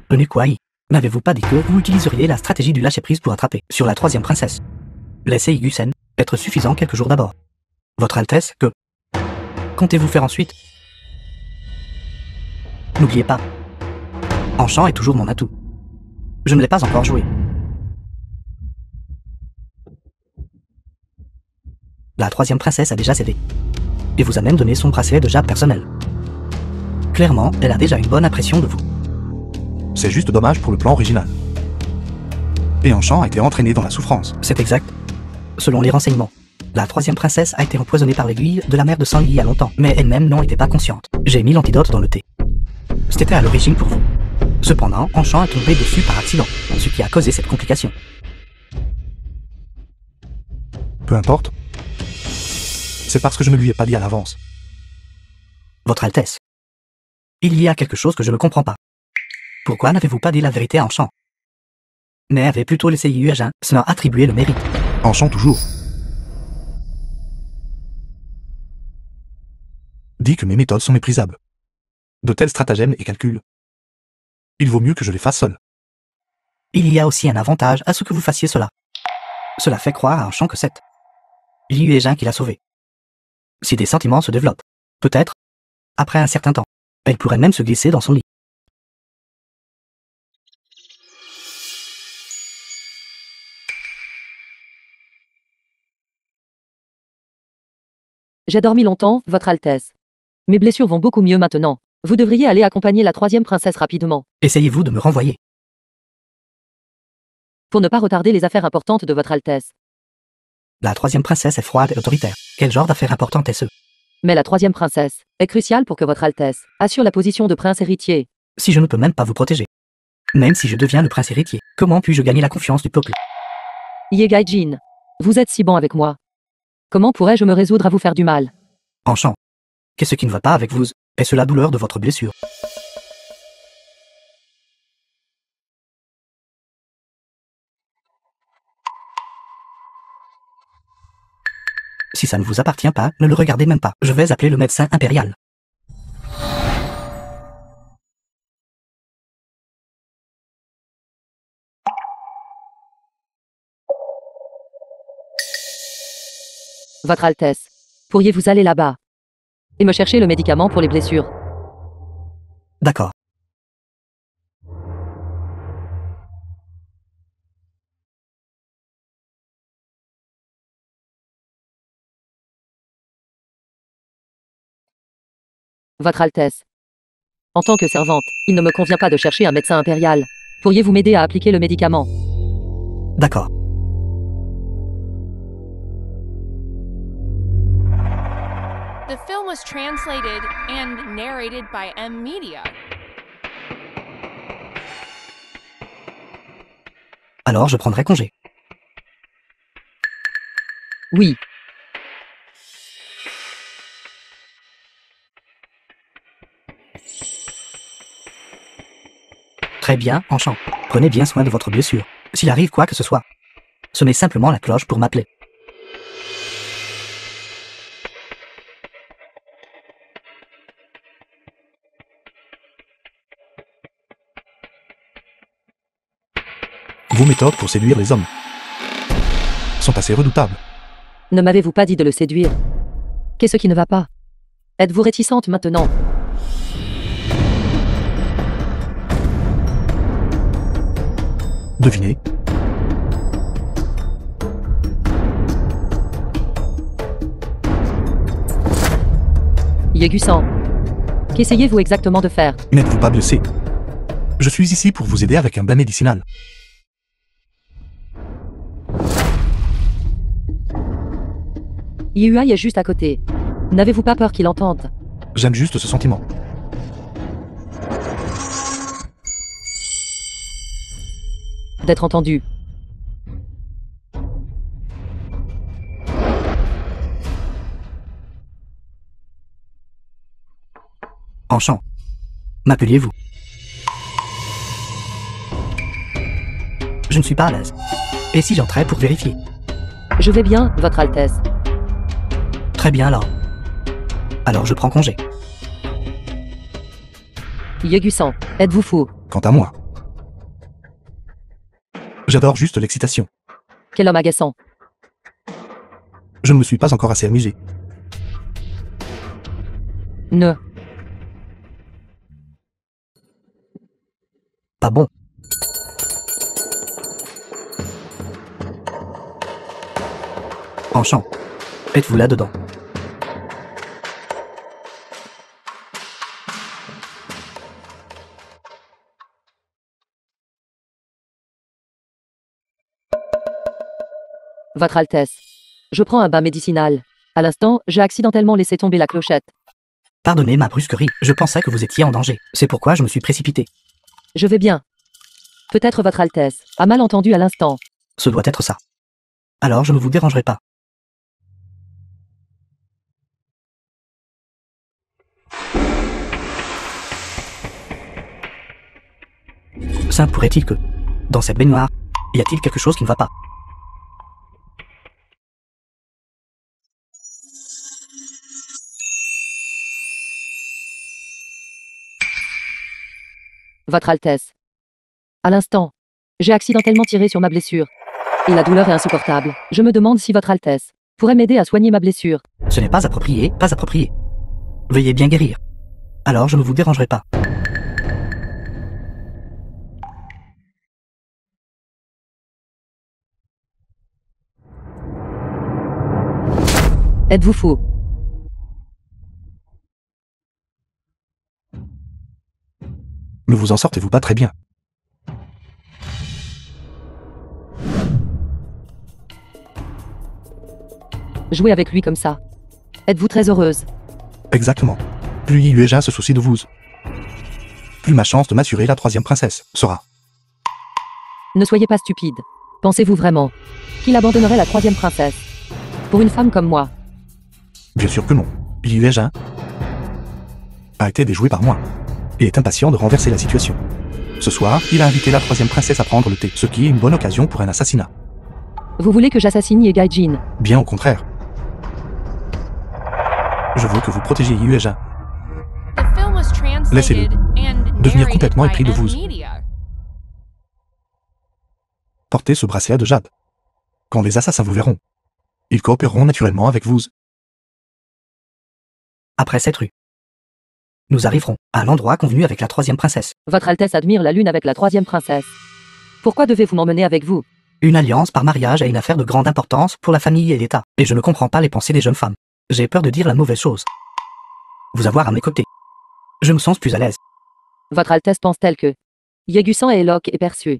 Enukwai, n'avez-vous pas dit que vous utiliseriez la stratégie du lâcher-prise pour attraper sur la troisième princesse? Laissez Igusen être suffisant quelques jours d'abord. Votre Altesse, que comptez-vous faire ensuite? N'oubliez pas, Enchant est toujours mon atout. Je ne l'ai pas encore joué. La troisième princesse a déjà cédé et vous a même donné son bracelet de jade personnel. Clairement, elle a déjà une bonne impression de vous. C'est juste dommage pour le plan original. Et Enchant a été entraîné dans la souffrance. C'est exact. Selon les renseignements, la troisième princesse a été empoisonnée par l'aiguille de la mer de sang il y a longtemps, mais elle-même n'en était pas consciente. J'ai mis l'antidote dans le thé. C'était à l'origine pour vous. Cependant, Enchant est tombé dessus par accident, ce qui a causé cette complication. Peu importe. C'est parce que je ne lui ai pas dit à l'avance. Votre Altesse, il y a quelque chose que je ne comprends pas. Pourquoi n'avez-vous pas dit la vérité à Enchant, mais avez plutôt laissé Yuajin s'en attribuer le mérite? Enchant toujours. Dit que mes méthodes sont méprisables. De tels stratagèmes et calculs. Il vaut mieux que je les fasse seul. Il y a aussi un avantage à ce que vous fassiez cela. Cela fait croire à Enchant que c'est Yuajin qui l'a sauvé. Si des sentiments se développent, peut-être, après un certain temps, Elle pourrait même se glisser dans son lit. J'ai dormi longtemps, Votre Altesse. Mes blessures vont beaucoup mieux maintenant. Vous devriez aller accompagner la 3e princesse rapidement. Essayez-vous de me renvoyer. Pour ne pas retarder les affaires importantes de Votre Altesse. La 3e princesse est froide et autoritaire. Quel genre d'affaire importante est-ce? Mais la 3e princesse est cruciale pour que Votre Altesse assure la position de prince héritier. Si je ne peux même pas vous protéger. Même si je deviens le prince héritier, comment puis-je gagner la confiance du peuple? Ye-Gaijin, vous êtes si bon avec moi. Comment pourrais-je me résoudre à vous faire du mal? Enchant. Qu'est-ce qui ne va pas avec vous? Est-ce la douleur de votre blessure? Si ça ne vous appartient pas, ne le regardez même pas. Je vais appeler le médecin impérial. Votre Altesse, pourriez-vous aller là-bas et me chercher le médicament pour les blessures? D'accord. Votre Altesse. En tant que servante, il ne me convient pas de chercher un médecin impérial. Pourriez-vous m'aider à appliquer le médicament? D'accord. The film was translated and narrated by M Media. Alors je prendrai congé. Oui. Très bien, enchant. Prenez bien soin de votre blessure. S'il arrive quoi que ce soit, sonnez simplement la cloche pour m'appeler. Vos méthodes pour séduire les hommes sont assez redoutables. Ne m'avez-vous pas dit de le séduire? Qu'est-ce qui ne va pas? Êtes-vous réticente maintenant? Devinez. Yegusan. Qu'essayez-vous exactement de faire? N'êtes-vous pas blessé? Je suis ici pour vous aider avec un bain médicinal. Yuai est juste à côté. N'avez-vous pas peur qu'il entende? J'aime juste ce sentiment. D'être entendu. Enchant. M'appeliez-vous? Je ne suis pas à l'aise. Et si j'entrais pour vérifier? Je vais bien, Votre Altesse. Très bien alors. Alors je prends congé. Yegusan, êtes-vous fou? Quant à moi, j'adore juste l'excitation. Quel homme agaçant. Je ne me suis pas encore assez amusé. Ne. Pas bon. Enchant. Êtes-vous là-dedans? Votre Altesse. Je prends un bain médicinal. À l'instant, j'ai accidentellement laissé tomber la clochette. Pardonnez ma brusquerie, je pensais que vous étiez en danger. C'est pourquoi je me suis précipité. Je vais bien. Peut-être Votre Altesse a mal entendu à l'instant. Ce doit être ça. Alors je ne vous dérangerai pas. Ça pourrait-il que, dans cette baignoire, y a-t-il quelque chose qui ne va pas? Votre Altesse. À l'instant, j'ai accidentellement tiré sur ma blessure. Et la douleur est insupportable. Je me demande si Votre Altesse pourrait m'aider à soigner ma blessure. Ce n'est pas approprié, pas approprié. Veuillez bien guérir. Alors je ne vous dérangerai pas. Êtes-vous fou? Ne vous en sortez-vous pas très bien? Jouez avec lui comme ça. Êtes-vous très heureuse? Exactement. Plus Yueja se soucie de vous, plus ma chance de m'assurer la troisième princesse sera. Ne soyez pas stupide. Pensez-vous vraiment qu'il abandonnerait la troisième princesse pour une femme comme moi? Bien sûr que non. Yueja a été déjoué par moi et est impatient de renverser la situation. Ce soir, il a invité la troisième princesse à prendre le thé, ce qui est une bonne occasion pour un assassinat. Vous voulez que j'assassine Ye Gaijin? Bien au contraire. Je veux que vous protégiez Yueja. The film was Laissez-le translated and devenir narrated complètement by épris de vous. M-Media. Portez ce bracelet de jade. Quand les assassins vous verront, ils coopéreront naturellement avec vous. Après cette rue, nous arriverons à l'endroit convenu avec la troisième princesse. Votre Altesse admire la lune avec la troisième princesse. Pourquoi devez-vous m'emmener avec vous? Une alliance par mariage est une affaire de grande importance pour la famille et l'État, et je ne comprends pas les pensées des jeunes femmes. J'ai peur de dire la mauvaise chose. Vous avoir à mes côtés. Je me sens plus à l'aise. Votre Altesse pense-t-elle que Yegusan est éloquent et perçu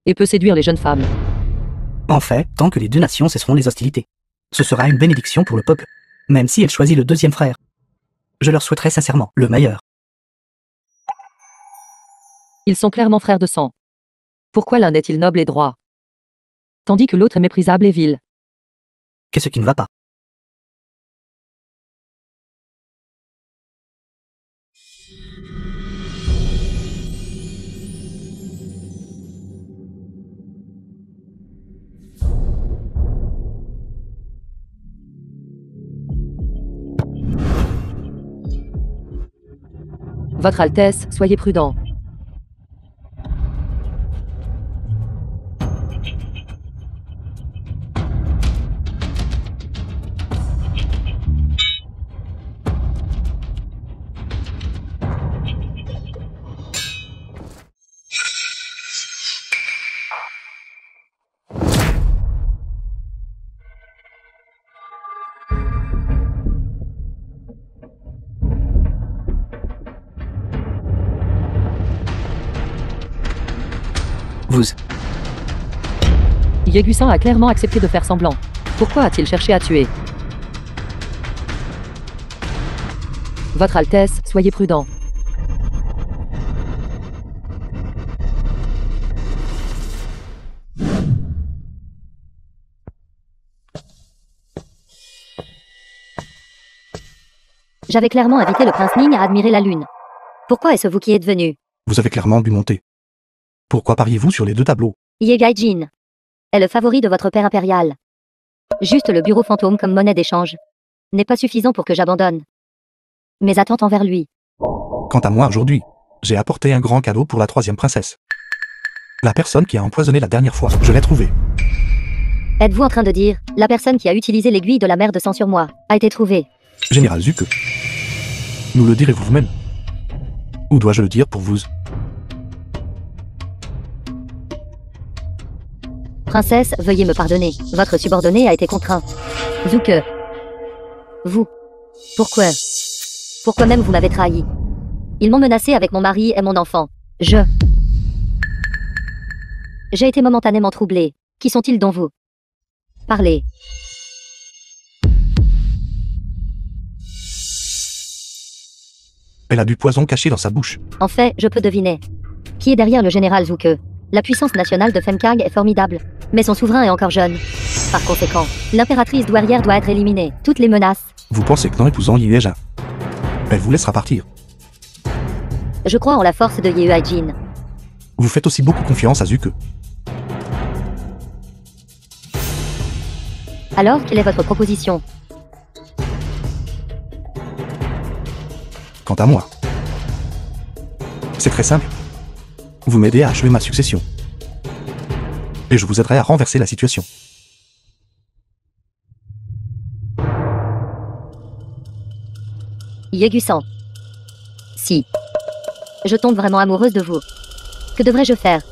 et peut séduire les jeunes femmes? En fait, tant que les deux nations cesseront les hostilités, ce sera une bénédiction pour le peuple, même si elle choisit le deuxième frère. Je leur souhaiterais sincèrement le meilleur. Ils sont clairement frères de sang. Pourquoi l'un est-il noble et droit, tandis que l'autre est méprisable et vil? Qu'est-ce qui ne va pas? Votre Altesse, soyez prudent. Vous. Yegusan a clairement accepté de faire semblant. Pourquoi a-t-il cherché à tuer? Votre Altesse, soyez prudent. J'avais clairement invité le prince Ning à admirer la lune. Pourquoi est-ce vous qui êtes venu? Vous avez clairement dû monter. Pourquoi pariez-vous sur les deux tableaux? Ye Gaijin est le favori de votre père impérial. Juste le bureau fantôme comme monnaie d'échange n'est pas suffisant pour que j'abandonne mes attentes envers lui. Quant à moi aujourd'hui, j'ai apporté un grand cadeau pour la troisième princesse. La personne qui a empoisonné la dernière fois, je l'ai trouvée. Êtes-vous en train de dire, la personne qui a utilisé l'aiguille de la mer de sang sur moi a été trouvée? Général Zuke. Nous le direz-vous vous-même? Ou dois-je le dire pour vous? Princesse, veuillez me pardonner. Votre subordonné a été contraint. Zuke. Vous. Pourquoi? Pourquoi même vous m'avez trahi? Ils m'ont menacé avec mon mari et mon enfant. J'ai été momentanément troublé. Qui sont-ils dont vous parlez? Elle a du poison caché dans sa bouche. En fait, je peux deviner. Qui est derrière le général Zuke? La puissance nationale de Fenkang est formidable, mais son souverain est encore jeune. Par conséquent, l'impératrice douairière doit être éliminée. Toutes les menaces. Vous pensez que non épousant Yeja, elle vous laissera partir. Je crois en la force de Yehaijin. Vous faites aussi beaucoup confiance à Zuke. Alors, quelle est votre proposition? Quant à moi, c'est très simple. Vous m'aidez à achever ma succession. Et je vous aiderai à renverser la situation. Yegusan. Si je tombe vraiment amoureuse de vous, que devrais-je faire?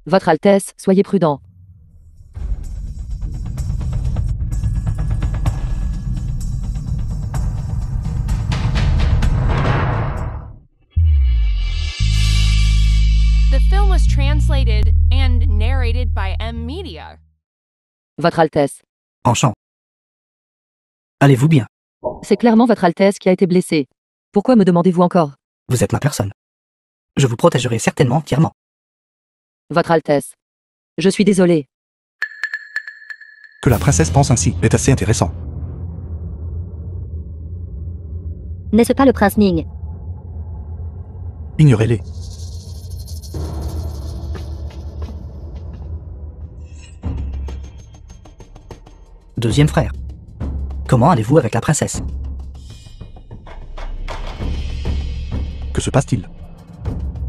Votre Altesse, soyez prudent. The film was translated and narrated by M Media. Votre Altesse. Enchant. Allez-vous bien? C'est clairement Votre Altesse qui a été blessée. Pourquoi me demandez-vous encore? Vous êtes ma personne. Je vous protégerai certainement entièrement. Votre Altesse. Je suis désolé. Que la princesse pense ainsi est assez intéressant. N'est-ce pas le prince Ning? Ignorez-les. Deuxième frère. Comment allez-vous avec la princesse? Que se passe-t-il?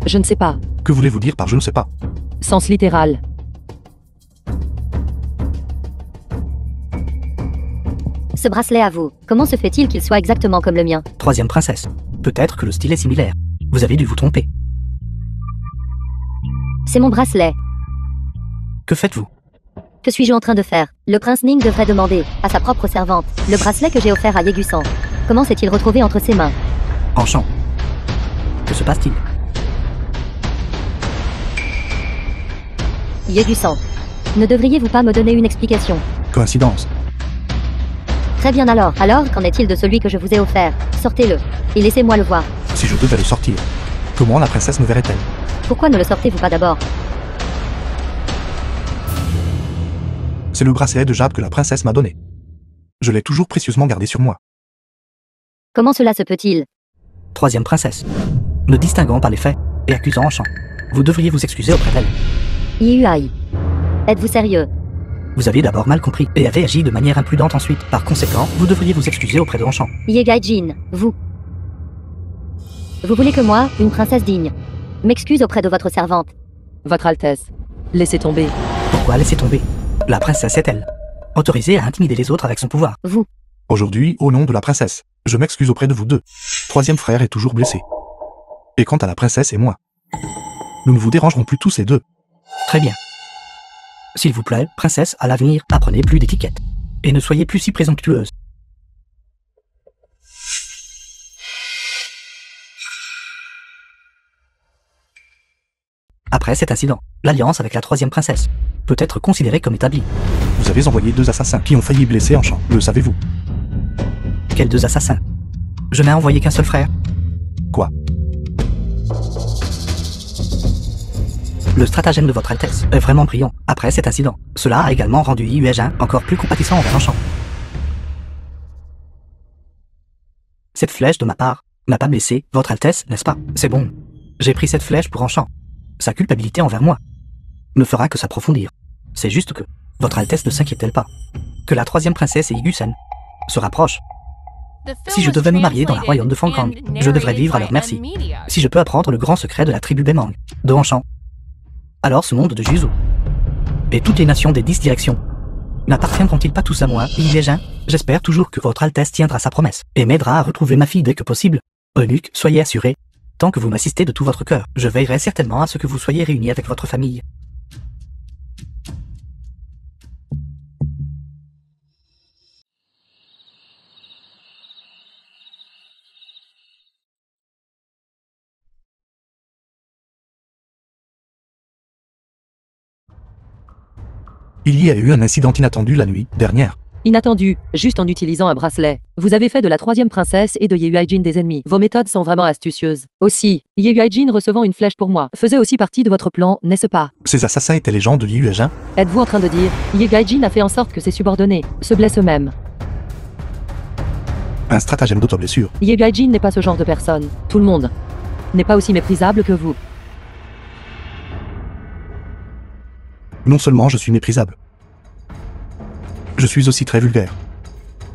Je ne sais pas. Que voulez-vous dire par je ne sais pas? Sens littéral. Ce bracelet à vous, comment se fait-il qu'il soit exactement comme le mien? Troisième princesse. Peut-être que le style est similaire. Vous avez dû vous tromper. C'est mon bracelet. Que faites-vous? Que suis-je en train de faire? Le prince Ning devrait demander à sa propre servante le bracelet que j'ai offert à Yegusan. Comment s'est-il retrouvé entre ses mains? Enchant. Que se passe-t-il? Yegusan, ne devriez-vous pas me donner une explication? Coïncidence. Très bien alors. Alors, qu'en est-il de celui que je vous ai offert? Sortez-le et laissez-moi le voir. Si je devais le sortir, comment la princesse me verrait-elle? Pourquoi ne le sortez-vous pas d'abord? C'est le bracelet de jade que la princesse m'a donné. Je l'ai toujours précieusement gardé sur moi. Comment cela se peut-il? Troisième princesse. Ne distinguant pas les faits et accusant Enchant. Vous devriez vous excuser auprès d'elle. Yuai. Êtes-vous sérieux? Vous avez d'abord mal compris et avez agi de manière imprudente ensuite. Par conséquent, vous devriez vous excuser auprès de Enchant. Yegaijin, vous. Vous voulez que moi, une princesse digne, m'excuse auprès de votre servante? Votre Altesse. Laissez tomber. Pourquoi laisser tomber? La princesse est-elle autorisée à intimider les autres avec son pouvoir? Vous. Aujourd'hui, au nom de la princesse, je m'excuse auprès de vous deux. Troisième frère est toujours blessé. Et quant à la princesse et moi, nous ne vous dérangerons plus tous les deux. Très bien. S'il vous plaît, princesse, à l'avenir, apprenez plus d'étiquette. Et ne soyez plus si présomptueuse. Après cet incident, l'alliance avec la troisième princesse peut être considérée comme établie. Vous avez envoyé 2 assassins qui ont failli blesser Enchant, le savez-vous? Quels 2 assassins? Je n'ai envoyé qu'un seul frère. Quoi? Le stratagème de votre Altesse est vraiment brillant. Après cet incident, cela a également rendu Yuejin encore plus compatissant envers Enchant. Cette flèche de ma part n'a pas blessé votre Altesse, n'est-ce pas? C'est bon. J'ai pris cette flèche pour Enchant. Sa culpabilité envers moi ne fera que s'approfondir. C'est juste que votre Altesse ne s'inquiète-t-elle pas que la troisième princesse et Igusen se rapprochent? Si je devais me marier dans le royaume de Fangkang, je devrais vivre à leur merci. Si je peux apprendre le grand secret de la tribu Bemang, de Enchant, alors ce monde de Juzo et toutes les nations des 10 directions n'appartiendront-ils pas tous à moi, Yuejin? J'espère toujours que votre Altesse tiendra sa promesse et m'aidera à retrouver ma fille dès que possible. Eunuque, soyez assuré, tant que vous m'assistez de tout votre cœur, je veillerai certainement à ce que vous soyez réunis avec votre famille. Il y a eu un incident inattendu la nuit dernière. Inattendu, juste en utilisant un bracelet. Vous avez fait de la troisième princesse et de Yuejin des ennemis. Vos méthodes sont vraiment astucieuses. Aussi, Yuejin recevant une flèche pour moi faisait aussi partie de votre plan, n'est-ce pas? Ces assassins étaient les gens de Yuejin? Êtes-vous en train de dire, Yuejin a fait en sorte que ses subordonnés se blessent eux-mêmes? Un stratagème d'autoblessure. Yuejin n'est pas ce genre de personne. Tout le monde n'est pas aussi méprisable que vous. Non seulement je suis méprisable, je suis aussi très vulgaire.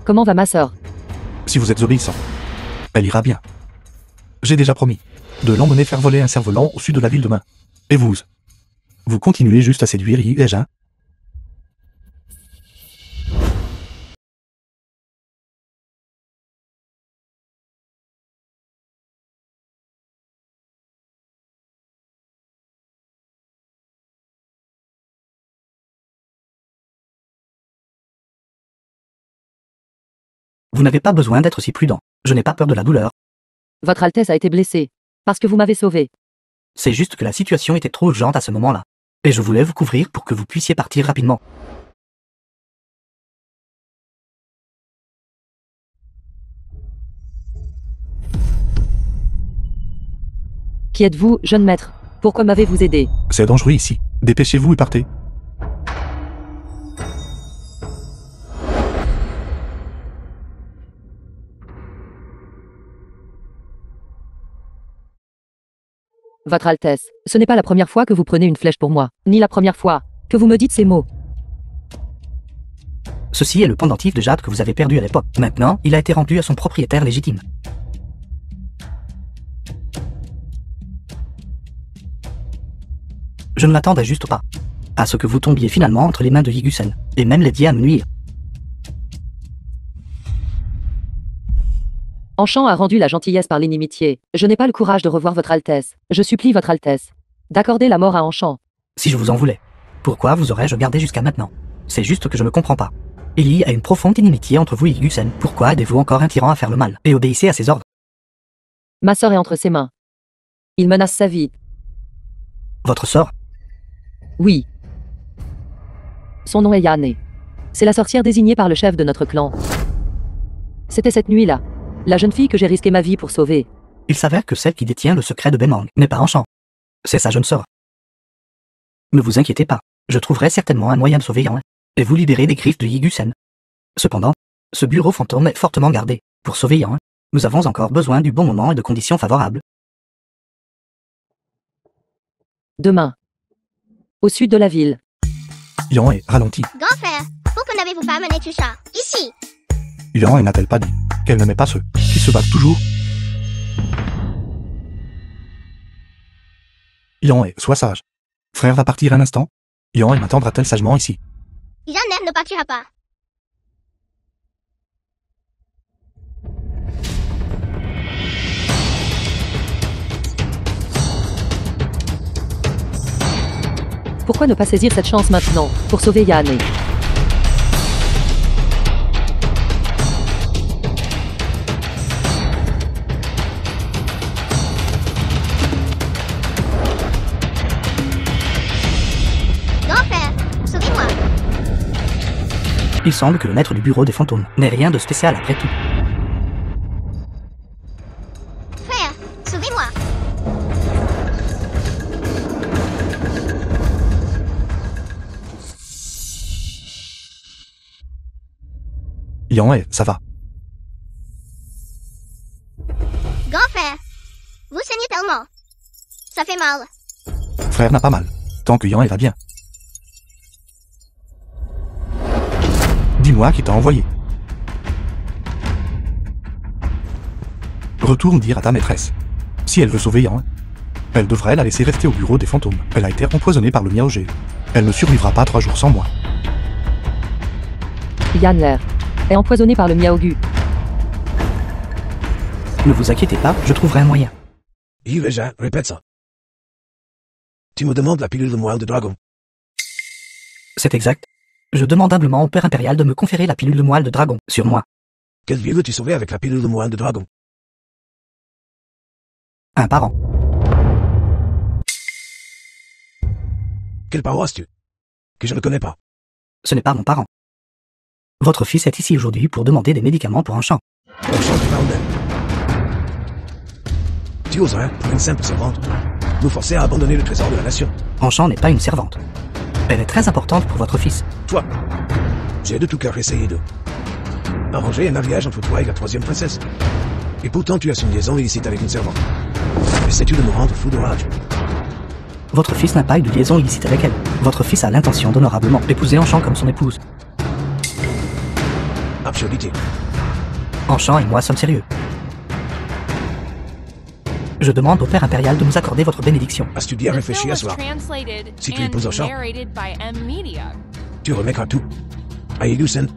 Comment va ma sœur? Si vous êtes obéissant, elle ira bien. J'ai déjà promis de l'emmener faire voler un cerf-volant au sud de la ville demain. Et vous continuez juste à séduire Yuejin? Vous n'avez pas besoin d'être si prudent. Je n'ai pas peur de la douleur. Votre Altesse a été blessée. Parce que vous m'avez sauvé. C'est juste que la situation était trop urgente à ce moment-là. Et je voulais vous couvrir pour que vous puissiez partir rapidement. Qui êtes-vous, jeune maître? Pourquoi m'avez-vous aidé? C'est dangereux ici. Dépêchez-vous et partez. Votre Altesse, ce n'est pas la première fois que vous prenez une flèche pour moi, ni la première fois que vous me dites ces mots. Ceci est le pendentif de jade que vous avez perdu à l'époque. Maintenant, il a été rendu à son propriétaire légitime. Je ne m'attendais juste pas à ce que vous tombiez finalement entre les mains de Yigusen, et même l'aidiez à me nuire. Enchant a rendu la gentillesse par l'inimitié. Je n'ai pas le courage de revoir votre Altesse. Je supplie votre Altesse d'accorder la mort à Enchant. Si je vous en voulais, pourquoi vous aurais-je gardé jusqu'à maintenant? C'est juste que je ne comprends pas. Il y a une profonde inimitié entre vous et Yigusen. Pourquoi aidez-vous encore un tyran à faire le mal, et obéissez à ses ordres? Ma sœur est entre ses mains. Il menace sa vie. Votre sort? Oui. Son nom est Yane. C'est la sorcière désignée par le chef de notre clan. C'était cette nuit-là. La jeune fille que j'ai risqué ma vie pour sauver. Il s'avère que celle qui détient le secret de Bemang n'est pas Enchant. C'est sa jeune sœur. Ne vous inquiétez pas, je trouverai certainement un moyen de sauver Yan et vous libérer des griffes de Yigusen. Cependant, ce bureau fantôme est fortement gardé. Pour sauver Yan, nous avons encore besoin du bon moment et de conditions favorables. Demain. Au sud de la ville. Yan est ralenti. Grand frère, pourquoi n'avez-vous pas amené Tusha ici? Yan n'a-t-elle pas dit qu'elle n'aimait pas ceux qui se battent toujours? Yan, sois sage. Frère va partir un instant. Yan m'attendra-t-elle sagement ici? Yann ne partira pas. Pourquoi ne pas saisir cette chance maintenant pour sauver Yane? Grand frère, sauvez-moi. Il semble que le maître du bureau des fantômes n'ait rien de spécial après tout. Frère, sauvez-moi. Yan, ça va. Grand frère, vous saignez tellement. Ça fait mal. Frère n'a pas mal. Tant que Yan va bien. Dis-moi qui t'a envoyé. Retourne dire à ta maîtresse. Si elle veut sauver Yan, elle devrait la laisser rester au bureau des fantômes. Elle a été empoisonnée par le Miaogé. Elle ne survivra pas 3 jours sans moi. Yann est empoisonné par le Miaogu. Ne vous inquiétez pas, je trouverai un moyen. Yves, répète ça. Tu me demandes la pilule de moelle de dragon. C'est exact. Je demande humblement au Père impérial de me conférer la pilule de moelle de dragon sur moi. Quelle vie veux-tu sauver avec la pilule de moelle de dragon? Un parent. Quelle parole as-tu? Que je ne connais pas. Ce n'est pas mon parent. Votre fils est ici aujourd'hui pour demander des médicaments pour Enchant. Enchant du Mountain. Tu oserais, pour une simple servante, nous forcer à abandonner le trésor de la nation. Enchant n'est pas une servante. Elle est très importante pour votre fils. Toi, j'ai de tout cœur essayé de arranger un mariage entre toi et la 3e princesse. Et pourtant tu as une liaison illicite avec une servante. Essaies-tu de me rendre fou de rage? Votre fils n'a pas eu de liaison illicite avec elle. Votre fils a l'intention d'honorablement épouser Enchant comme son épouse. Absurdité. Enchant et moi sommes sérieux. Je demande au Père impérial de nous accorder votre bénédiction. As-tu bien The réfléchi film à was cela? translated Si tu and épouses Enchant, narrated by M Media. tu remettras tout à Yigusen.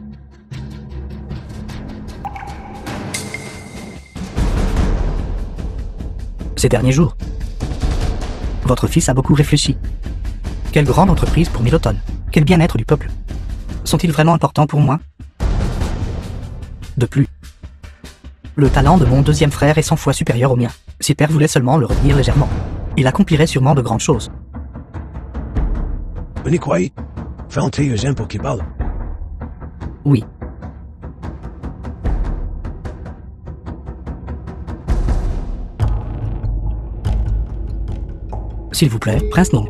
Ces derniers jours, votre fils a beaucoup réfléchi. Quelle grande entreprise pour Miloton. Quel bien-être du peuple. Sont-ils vraiment importants pour moi? De plus, Le talent de mon deuxième frère est 100 fois supérieur au mien. Si père voulait seulement le retenir légèrement, il accomplirait sûrement de grandes choses. Vous n'y croyez? Fais entrer Eugène pour qu'il parle. Oui. S'il vous plaît, Prince Ning.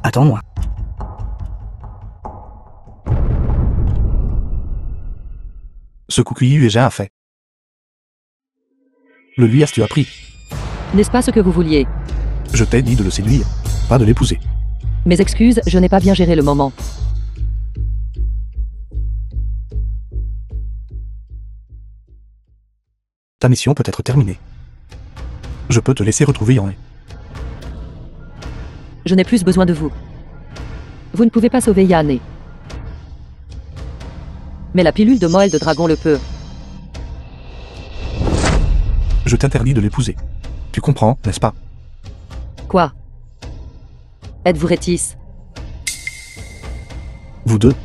Attends-moi. Ce qu'Ukuyi Ueja a fait. Le lui as-tu appris? N'est-ce pas ce que vous vouliez? Je t'ai dit de le séduire, pas de l'épouser. Mes excuses, je n'ai pas bien géré le moment. Ta mission peut être terminée. Je peux te laisser retrouver Yan. Je n'ai plus besoin de vous. Vous ne pouvez pas sauver Yan. Mais la pilule de Moël de Dragon le peut. Je t'interdis de l'épouser. Tu comprends, n'est-ce pas? Quoi? Êtes-vous Rétis? Vous deux,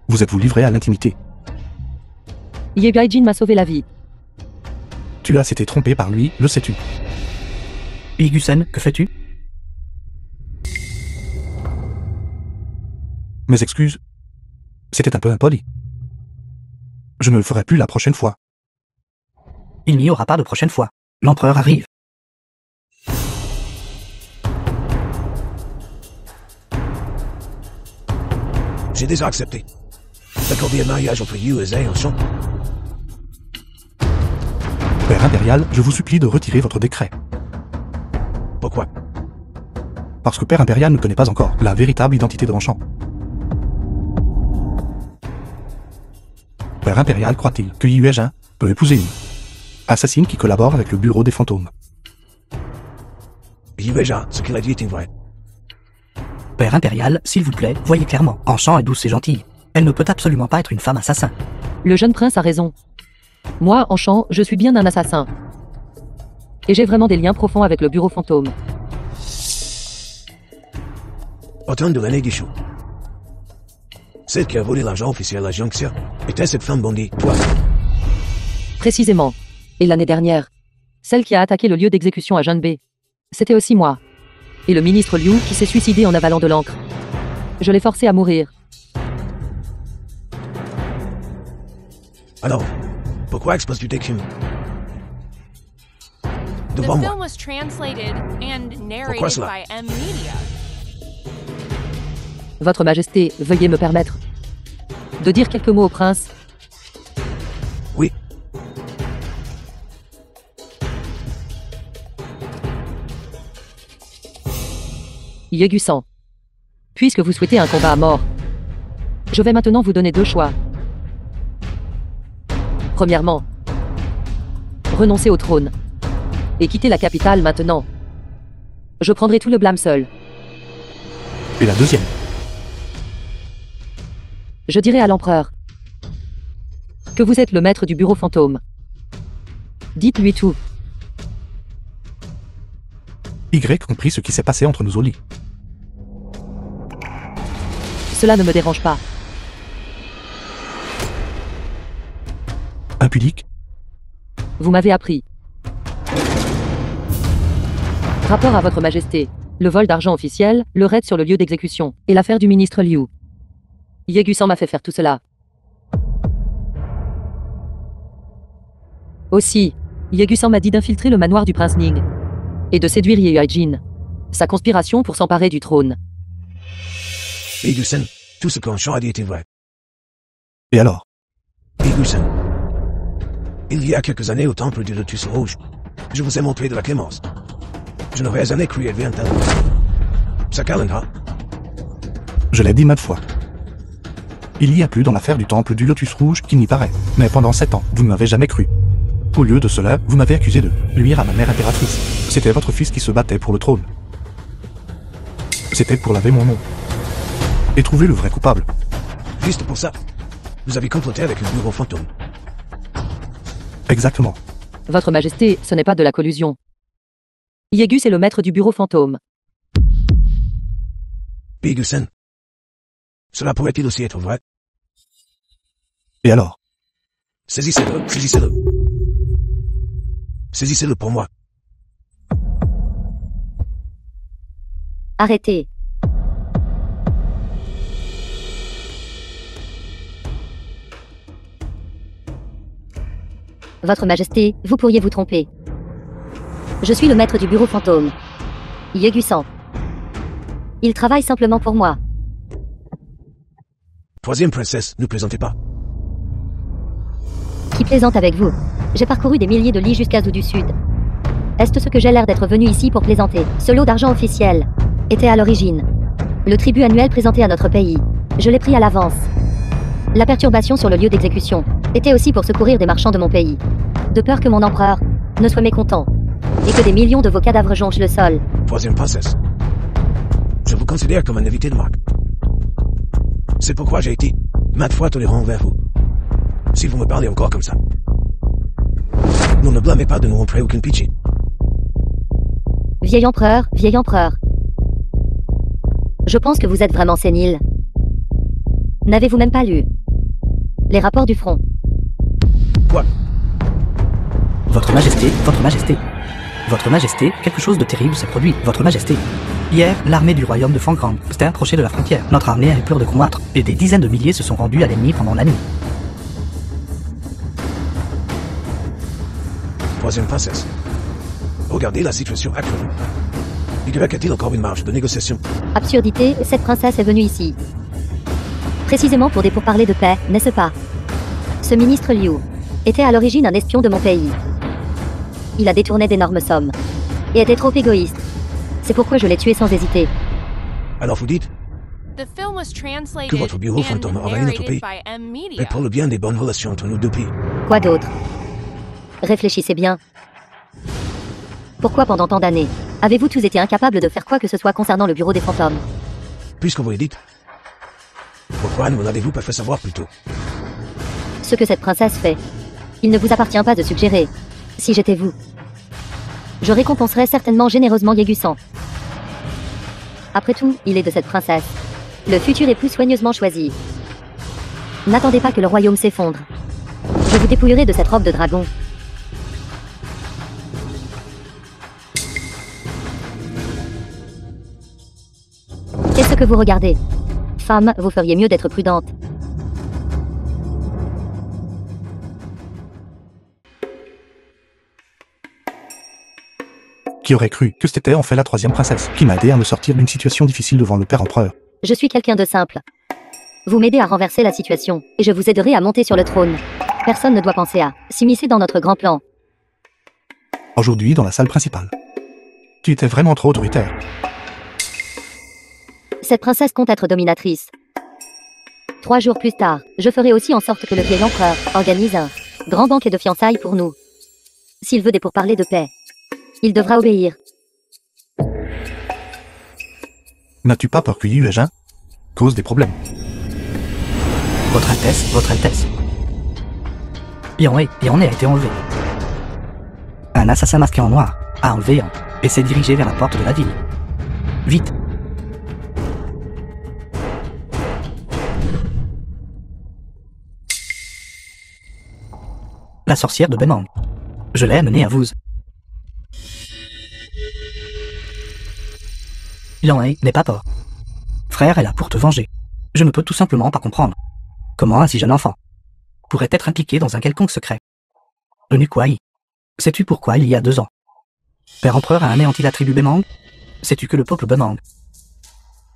vous êtes-vous livrés à l'intimité? Yegaijin m'a sauvé la vie. Tu as été trompé par lui, le sais-tu? Igusen, que fais-tu? Mes excuses. C'était un peu impoli. Je ne le ferai plus la prochaine fois. Il n'y aura pas de prochaine fois. L'empereur arrive. J'ai déjà accepté d'accorder un mariage entre you et Zay en champ. Père impérial, je vous supplie de retirer votre décret. Pourquoi? Parce que Père impérial ne connaît pas encore la véritable identité de Ranchamp. Père impérial croit-il que Yi Uejin peut épouser une assassine qui collabore avec le bureau des fantômes? Ueja, ce qu'il a dit est vrai. Père impérial, s'il vous plaît, voyez clairement. Enchant est douce et gentille. Elle ne peut absolument pas être une femme assassin. Le jeune prince a raison. Moi, Enchant, je suis bien un assassin. Et j'ai vraiment des liens profonds avec le bureau fantôme. Autant de l'année Guichou. Celle qui a volé l'argent officiel à Jonxia était cette femme bandit, toi. Précisément. Et l'année dernière, celle qui a attaqué le lieu d'exécution à Jeonbe. C'était aussi moi. Et le ministre Liu qui s'est suicidé en avalant de l'encre. Je l'ai forcé à mourir. Alors, pourquoi exposes-tu tes crimes? The Devant moi. film was translated and Pourquoi narrated cela? by M Media. Votre Majesté, veuillez me permettre de dire quelques mots au prince. Oui. Yegusan. Puisque vous souhaitez un combat à mort, je vais maintenant vous donner deux choix. Premièrement, renoncer au trône et quitter la capitale maintenant. Je prendrai tout le blâme seul. Et la deuxième? Je dirai à l'empereur que vous êtes le maître du bureau fantôme. Dites-lui tout. Y compris ce qui s'est passé entre nous au lit. Cela ne me dérange pas. Impudique? Vous m'avez appris. Rapport à votre Majesté. Le vol d'argent officiel, le raid sur le lieu d'exécution, et l'affaire du ministre Liu. Yegusan m'a fait faire tout cela. Aussi, Yegusan m'a dit d'infiltrer le manoir du prince Ning et de séduire Yehuaijin. Sa conspiration pour s'emparer du trône. Igusen, tout ce qu'Enchant a dit était vrai. Et alors? Igusen. Il y a quelques années au temple du Lotus Rouge, je vous ai montré de la clémence. Je n'aurais jamais cru élever un tel. Ça calendra. Je l'ai dit maintes fois. Il y a plus dans l'affaire du temple du Lotus Rouge qu'il n'y paraît. Mais pendant 7 ans, vous ne m'avez jamais cru. Au lieu de cela, vous m'avez accusé de nuire à ma mère impératrice. C'était votre fils qui se battait pour le trône. C'était pour laver mon nom. Et trouver le vrai coupable. Juste pour ça, vous avez comploté avec le bureau fantôme. Exactement. Votre Majesté, ce n'est pas de la collusion. Yegus est le maître du bureau fantôme. Igusen. Cela pourrait-il aussi être vrai? Et alors? Saisissez-le, saisissez-le. Saisissez-le pour moi. Arrêtez. Votre Majesté, vous pourriez vous tromper. Je suis le maître du bureau fantôme. Yegusan. Il travaille simplement pour moi. Troisième princesse, ne plaisantez pas. Qui plaisante avec vous? J'ai parcouru des milliers de lits jusqu'à Zou du Sud. Est-ce ce que j'ai l'air d'être venu ici pour plaisanter? Ce lot d'argent officiel était à l'origine le tribut annuel présenté à notre pays. Je l'ai pris à l'avance. La perturbation sur le lieu d'exécution était aussi pour secourir des marchands de mon pays. De peur que mon empereur ne soit mécontent et que des millions de vos cadavres jonchent le sol. Troisième princesse. Je vous considère comme un invité de marque. C'est pourquoi j'ai été maintes fois tolérant envers vous. Si vous me parlez encore comme ça. Non, ne blâmez pas de nous montrer aucune pitié. Vieil empereur, vieil empereur. Je pense que vous êtes vraiment sénile. N'avez-vous même pas lu les rapports du front? Quoi? Votre Majesté, Votre Majesté. Votre Majesté, quelque chose de terrible s'est produit. Votre Majesté. Hier, l'armée du royaume de Fangrang s'était approchée de la frontière. Notre armée a eu peur de combattre, et des dizaines de milliers se sont rendus à l'ennemi pendant la nuit. Troisième princesse. Regardez la situation actuelle. Y a-t-il encore une marge de négociation? Absurdité, cette princesse est venue ici précisément pour des pourparlers de paix, n'est-ce pas? Ce ministre Liu était à l'origine un espion de mon pays. Il a détourné d'énormes sommes et était trop égoïste. C'est pourquoi je l'ai tué sans hésiter. Alors vous dites The film was translated que votre bureau fantôme and envahit notre narrated pays, by M mais Media. pour le bien des bonnes relations entre nos deux pays. Quoi d'autre? Réfléchissez bien. Pourquoi pendant tant d'années avez-vous tous été incapables de faire quoi que ce soit concernant le bureau des fantômes? Puisque vous le dites, pourquoi ne me l'avez-vous pas fait savoir plus tôt? Ce que cette princesse fait, il ne vous appartient pas de suggérer. Si j'étais vous, je récompenserais certainement généreusement Yegusan. Après tout, il est de cette princesse le futur époux soigneusement choisi. N'attendez pas que le royaume s'effondre. Je vous dépouillerai de cette robe de dragon. Qu'est-ce que vous regardez? Femme, vous feriez mieux d'être prudente. Qui aurait cru que c'était en fait la troisième princesse qui m'a aidé à me sortir d'une situation difficile devant le père empereur? Je suis quelqu'un de simple. Vous m'aidez à renverser la situation, et je vous aiderai à monter sur le trône. Personne ne doit penser à s'immiscer dans notre grand plan. Aujourd'hui, dans la salle principale. Tu étais vraiment trop autoritaire. Cette princesse compte être dominatrice. 3 jours plus tard, je ferai aussi en sorte que le vieil empereur organise un grand banquet de fiançailles pour nous. S'il veut des pourparlers de paix, il devra obéir. N'as-tu pas peur que Yuejin cause des problèmes? Votre Altesse, Votre Altesse. Yanhé a été enlevé. Un assassin masqué en noir a enlevé Yan et s'est dirigé vers la porte de la ville. Vite. La sorcière de Bemang. Je l'ai amenée à vous. Yanhé n'est pas mort. Frère est là pour te venger. Je ne peux tout simplement pas comprendre comment un si jeune enfant pourrait être impliqué dans un quelconque secret. Nukwai, sais-tu pourquoi il y a 2 ans, Père Empereur a anéanti la tribu Bemang? Sais-tu que le peuple Bemang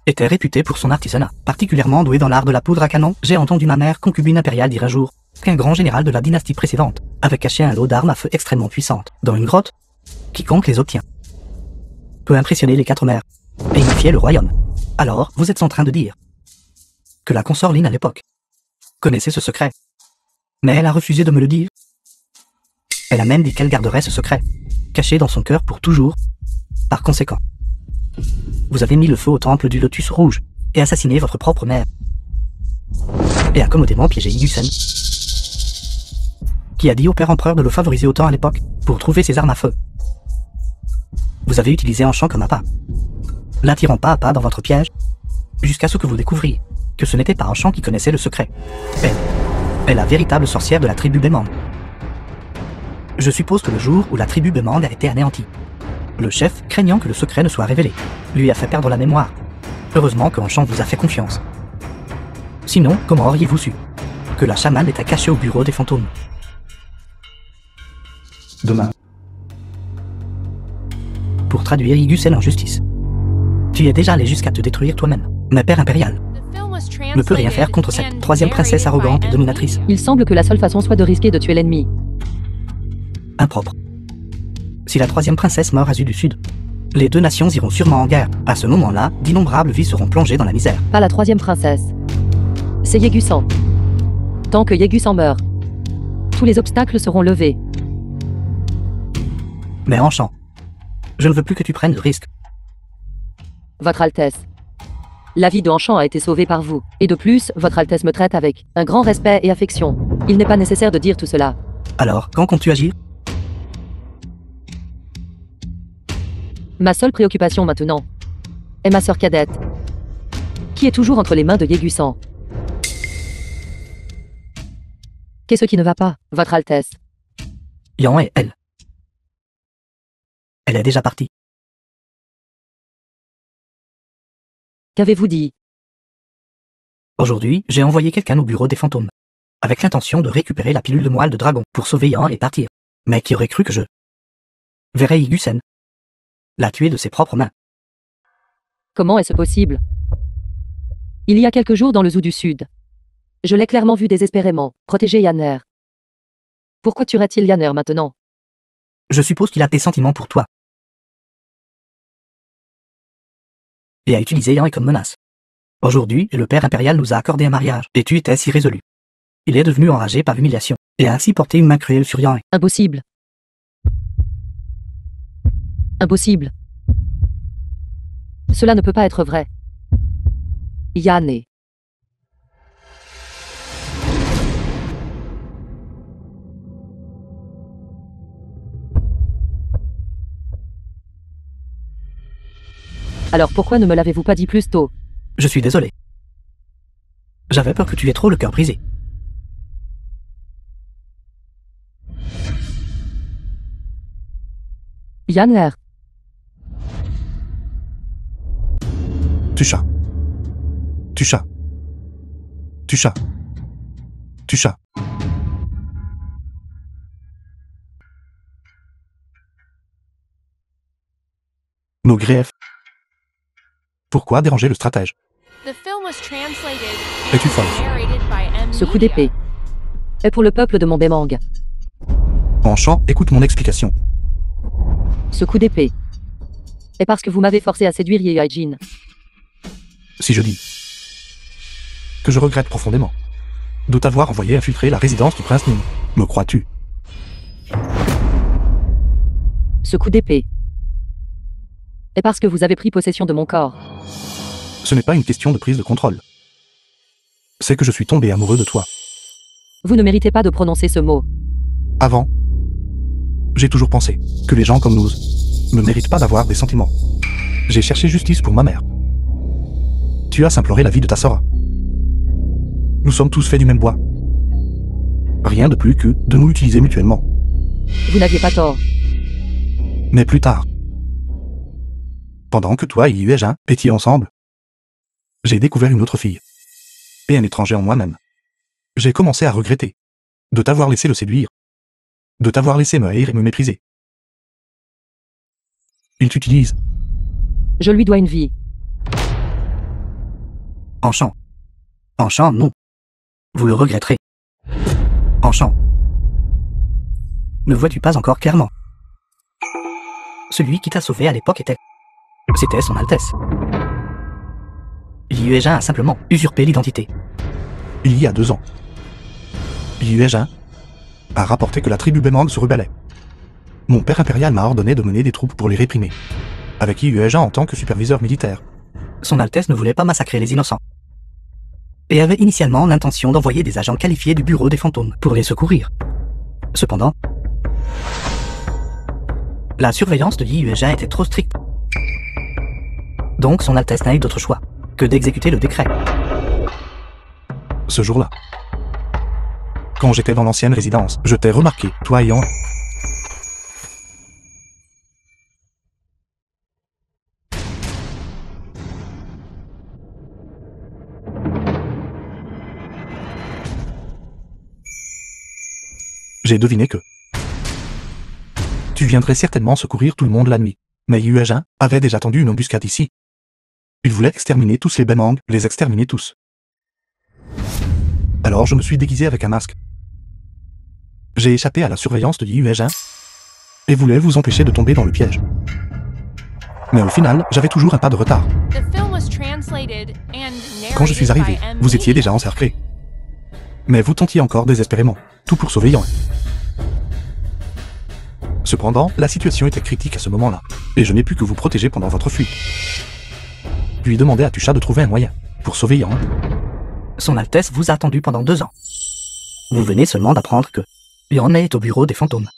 était réputé pour son artisanat, particulièrement doué dans l'art de la poudre à canon? J'ai entendu ma mère, concubine impériale, dire un jour qu'un grand général de la dynastie précédente avait caché un lot d'armes à feu extrêmement puissantes dans une grotte. Quiconque les obtient peut impressionner les 4 mers et unifier le royaume. Alors, vous êtes en train de dire que la consort Lin à l'époque connaissait ce secret. Mais elle a refusé de me le dire. Elle a même dit qu'elle garderait ce secret, caché dans son cœur pour toujours. Par conséquent, vous avez mis le feu au temple du Lotus Rouge et assassiné votre propre mère. Et accommodément piégé Yusen, qui a dit au père empereur de le favoriser autant à l'époque pour trouver ses armes à feu. Vous avez utilisé un champ comme appât, l'attirant pas à pas dans votre piège, jusqu'à ce que vous découvriez que ce n'était pas un champ qui connaissait le secret. est la véritable sorcière de la tribu Bemang. Je suppose que le jour où la tribu Bemang a été anéantie, le chef, craignant que le secret ne soit révélé, lui a fait perdre la mémoire. Heureusement que Enchant vous a fait confiance. Sinon, comment auriez-vous su que la chamane était cachée au bureau des fantômes? Demain. Pour traduire Igusen en justice. Tu es déjà allé jusqu'à te détruire toi-même. Mais Père Impérial ne peut rien faire contre cette troisième princesse arrogante et dominatrice. Il semble que la seule façon soit de risquer de tuer l'ennemi. Impropre. Si la troisième princesse meurt à Zu du Sud, les deux nations iront sûrement en guerre. À ce moment-là, d'innombrables vies seront plongées dans la misère. Pas la troisième princesse. C'est Yegusan. Tant que Yegusan meurt, tous les obstacles seront levés. Mais Enchant, je ne veux plus que tu prennes de risques. Votre Altesse. La vie de Enchant a été sauvée par vous. Et de plus, Votre Altesse me traite avec un grand respect et affection. Il n'est pas nécessaire de dire tout cela. Alors, quand comptes-tu agir? Ma seule préoccupation maintenant est ma sœur cadette, qui est toujours entre les mains de Yegusan. Qu'est-ce qui ne va pas, Votre Altesse? Yan et elle. Elle est déjà partie. Qu'avez-vous dit? Aujourd'hui, j'ai envoyé quelqu'un au bureau des fantômes, avec l'intention de récupérer la pilule de moelle de dragon pour sauver Yan et partir. Mais qui aurait cru que je verrais Igusen la tuer de ses propres mains? Comment est-ce possible? Il y a quelques jours dans le zoo du Sud, je l'ai clairement vu désespérément protéger Yanner. Pourquoi tuerait-il Yanner maintenant? Je suppose qu'il a des sentiments pour toi. Et a utilisé Yan comme menace. Aujourd'hui, le Père Impérial nous a accordé un mariage, et tu étais si résolu. Il est devenu enragé par l'humiliation, et a ainsi porté une main cruelle sur Yan. Impossible. Impossible. Cela ne peut pas être vrai. Yanné. Alors pourquoi ne me l'avez-vous pas dit plus tôt? Je suis désolé. J'avais peur que tu aies trop le cœur brisé. Yanner. Tucha. Tucha. Tucha. Tucha. Nos griefs. Pourquoi déranger le stratège? Es-tu folle? Ce coup d'épée est pour le peuple de mon Bemang. Enchant, écoute mon explication. Ce coup d'épée est parce que vous m'avez forcé à séduire Yeaijin. Si je dis que je regrette profondément de t'avoir envoyé infiltrer la résidence du prince Ning, me crois-tu? Ce coup d'épée est parce que vous avez pris possession de mon corps. Ce n'est pas une question de prise de contrôle. C'est que je suis tombé amoureux de toi. Vous ne méritez pas de prononcer ce mot. Avant, j'ai toujours pensé que les gens comme nous ne méritent pas d'avoir des sentiments. J'ai cherché justice pour ma mère. Tu as imploré la vie de ta sœur. Nous sommes tous faits du même bois. Rien de plus que de nous utiliser mutuellement. Vous n'aviez pas tort. Mais plus tard, pendant que toi et Yuejin étiez ensemble, j'ai découvert une autre fille. Et un étranger en moi-même. J'ai commencé à regretter de t'avoir laissé le séduire. De t'avoir laissé me haïr et me mépriser. Il t'utilise. Je lui dois une vie. Enchant. Enchant, non. Vous le regretterez. Enchant. Ne vois-tu pas encore clairement? Celui qui t'a sauvé à l'époque c'était son Altesse. Yuejin a simplement usurpé l'identité. Il y a 2 ans, Yuejin a rapporté que la tribu Bemang se rebellait. Mon père impérial m'a ordonné de mener des troupes pour les réprimer, avec Yuejin en tant que superviseur militaire. Son Altesse ne voulait pas massacrer les innocents, et avait initialement l'intention d'envoyer des agents qualifiés du bureau des fantômes pour les secourir. Cependant, la surveillance de Yuejin était trop stricte. Donc son Altesse n'a eu d'autre choix que d'exécuter le décret. Ce jour-là, Quand j'étais dans l'ancienne résidence, je t'ai remarqué, toi et Yan. J'ai deviné que tu viendrais certainement secourir tout le monde la nuit. Mais Yuajin avait déjà tendu une embuscade ici. Il voulait exterminer tous les Bemang, les exterminer tous. Alors je me suis déguisé avec un masque. J'ai échappé à la surveillance de Yuajin et voulais vous empêcher de tomber dans le piège. Mais au final, j'avais toujours un pas de retard. The film was translated and Quand je suis narrated arrivé, by vous ME. étiez déjà encerclé. Mais vous tentiez encore désespérément, tout pour sauver Yan. Cependant, la situation était critique à ce moment-là, et je n'ai pu que vous protéger pendant votre fuite. Puis demander à Tusha de trouver un moyen pour sauver Yan. Son Altesse vous a attendu pendant 2 ans. Vous venez seulement d'apprendre que Yan est au bureau des fantômes.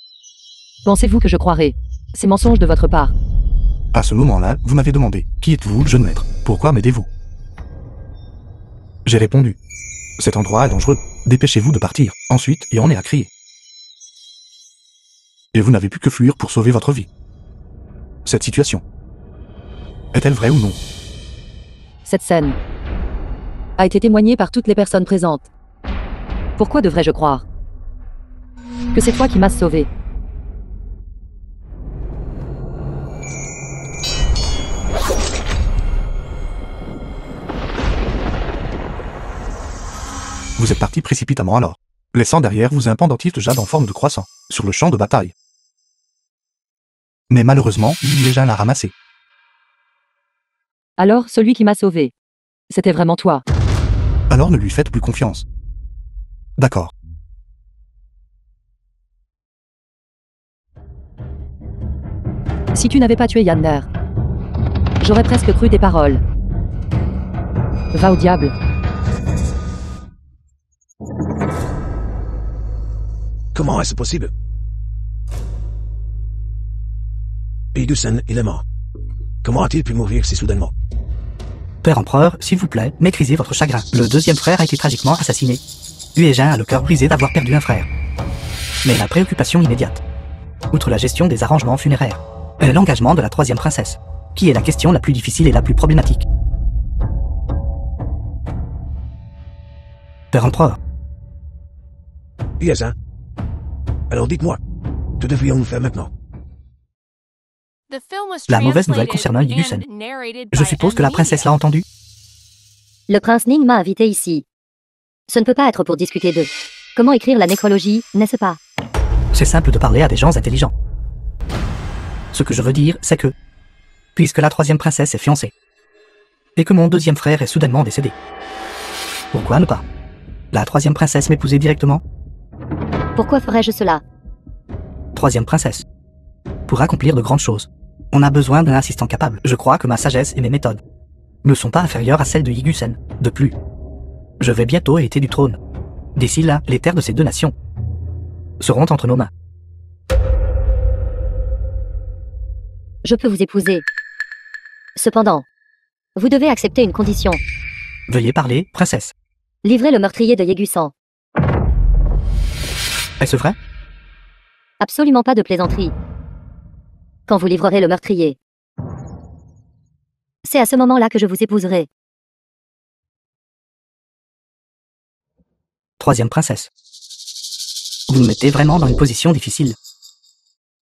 Pensez-vous que je croirais ces mensonges de votre part? À ce moment-là, vous m'avez demandé « Qui êtes-vous, jeune maître? Pourquoi m'aidez-vous » J'ai répondu « Cet endroit est dangereux, dépêchez-vous de partir. » Ensuite, Yan a crié. Et vous n'avez pu que fuir pour sauver votre vie. Cette situation est-elle vraie ou non? Cette scène a été témoignée par toutes les personnes présentes. Pourquoi devrais-je croire que c'est toi qui m'as sauvé? Vous êtes parti précipitamment alors, laissant derrière vous un pendentif de jade en forme de croissant, sur le champ de bataille. Mais malheureusement, Yuajin l'a ramassé. Alors, celui qui m'a sauvé, c'était vraiment toi. Alors ne lui faites plus confiance. D'accord. Si tu n'avais pas tué Yander, j'aurais presque cru tes paroles. Va au diable. Comment est-ce possible? Igusen, il est mort. Comment a-t-il pu mourir si soudainement? Père Empereur, s'il vous plaît, maîtrisez votre chagrin. Le 2e frère a été tragiquement assassiné. Yuajin a le cœur brisé d'avoir perdu un frère. Mais la préoccupation immédiate, outre la gestion des arrangements funéraires, est l'engagement de la 3e princesse, qui est la question la plus difficile et la plus problématique. Père Empereur, Yuajin. Alors dites-moi, que devrions-nous faire maintenant? The film was la mauvaise nouvelle translated concernant Igusen. and narrated Je by suppose que la ME. princesse l'a entendu. Le prince Ning m'a invité ici. Ce ne peut pas être pour discuter d'eux. Comment écrire la nécrologie, n'est-ce pas? C'est simple de parler à des gens intelligents. Ce que je veux dire, c'est que, puisque la 3e princesse est fiancée, et que mon 2e frère est soudainement décédé, pourquoi ne pas la 3e princesse m'épouser directement? Pourquoi ferais-je cela? 3e princesse. Pour accomplir de grandes choses, on a besoin d'un assistant capable. Je crois que ma sagesse et mes méthodes ne sont pas inférieures à celles de Igusen. De plus, je vais bientôt hériter du trône. D'ici là, les terres de ces 2 nations seront entre nos mains. Je peux vous épouser. Cependant, vous devez accepter une condition. Veuillez parler, princesse. Livrez le meurtrier de Yegusan. Est-ce vrai? Absolument pas de plaisanterie. Quand vous livrerez le meurtrier, c'est à ce moment-là que je vous épouserai. 3e princesse. Vous me mettez vraiment dans une position difficile.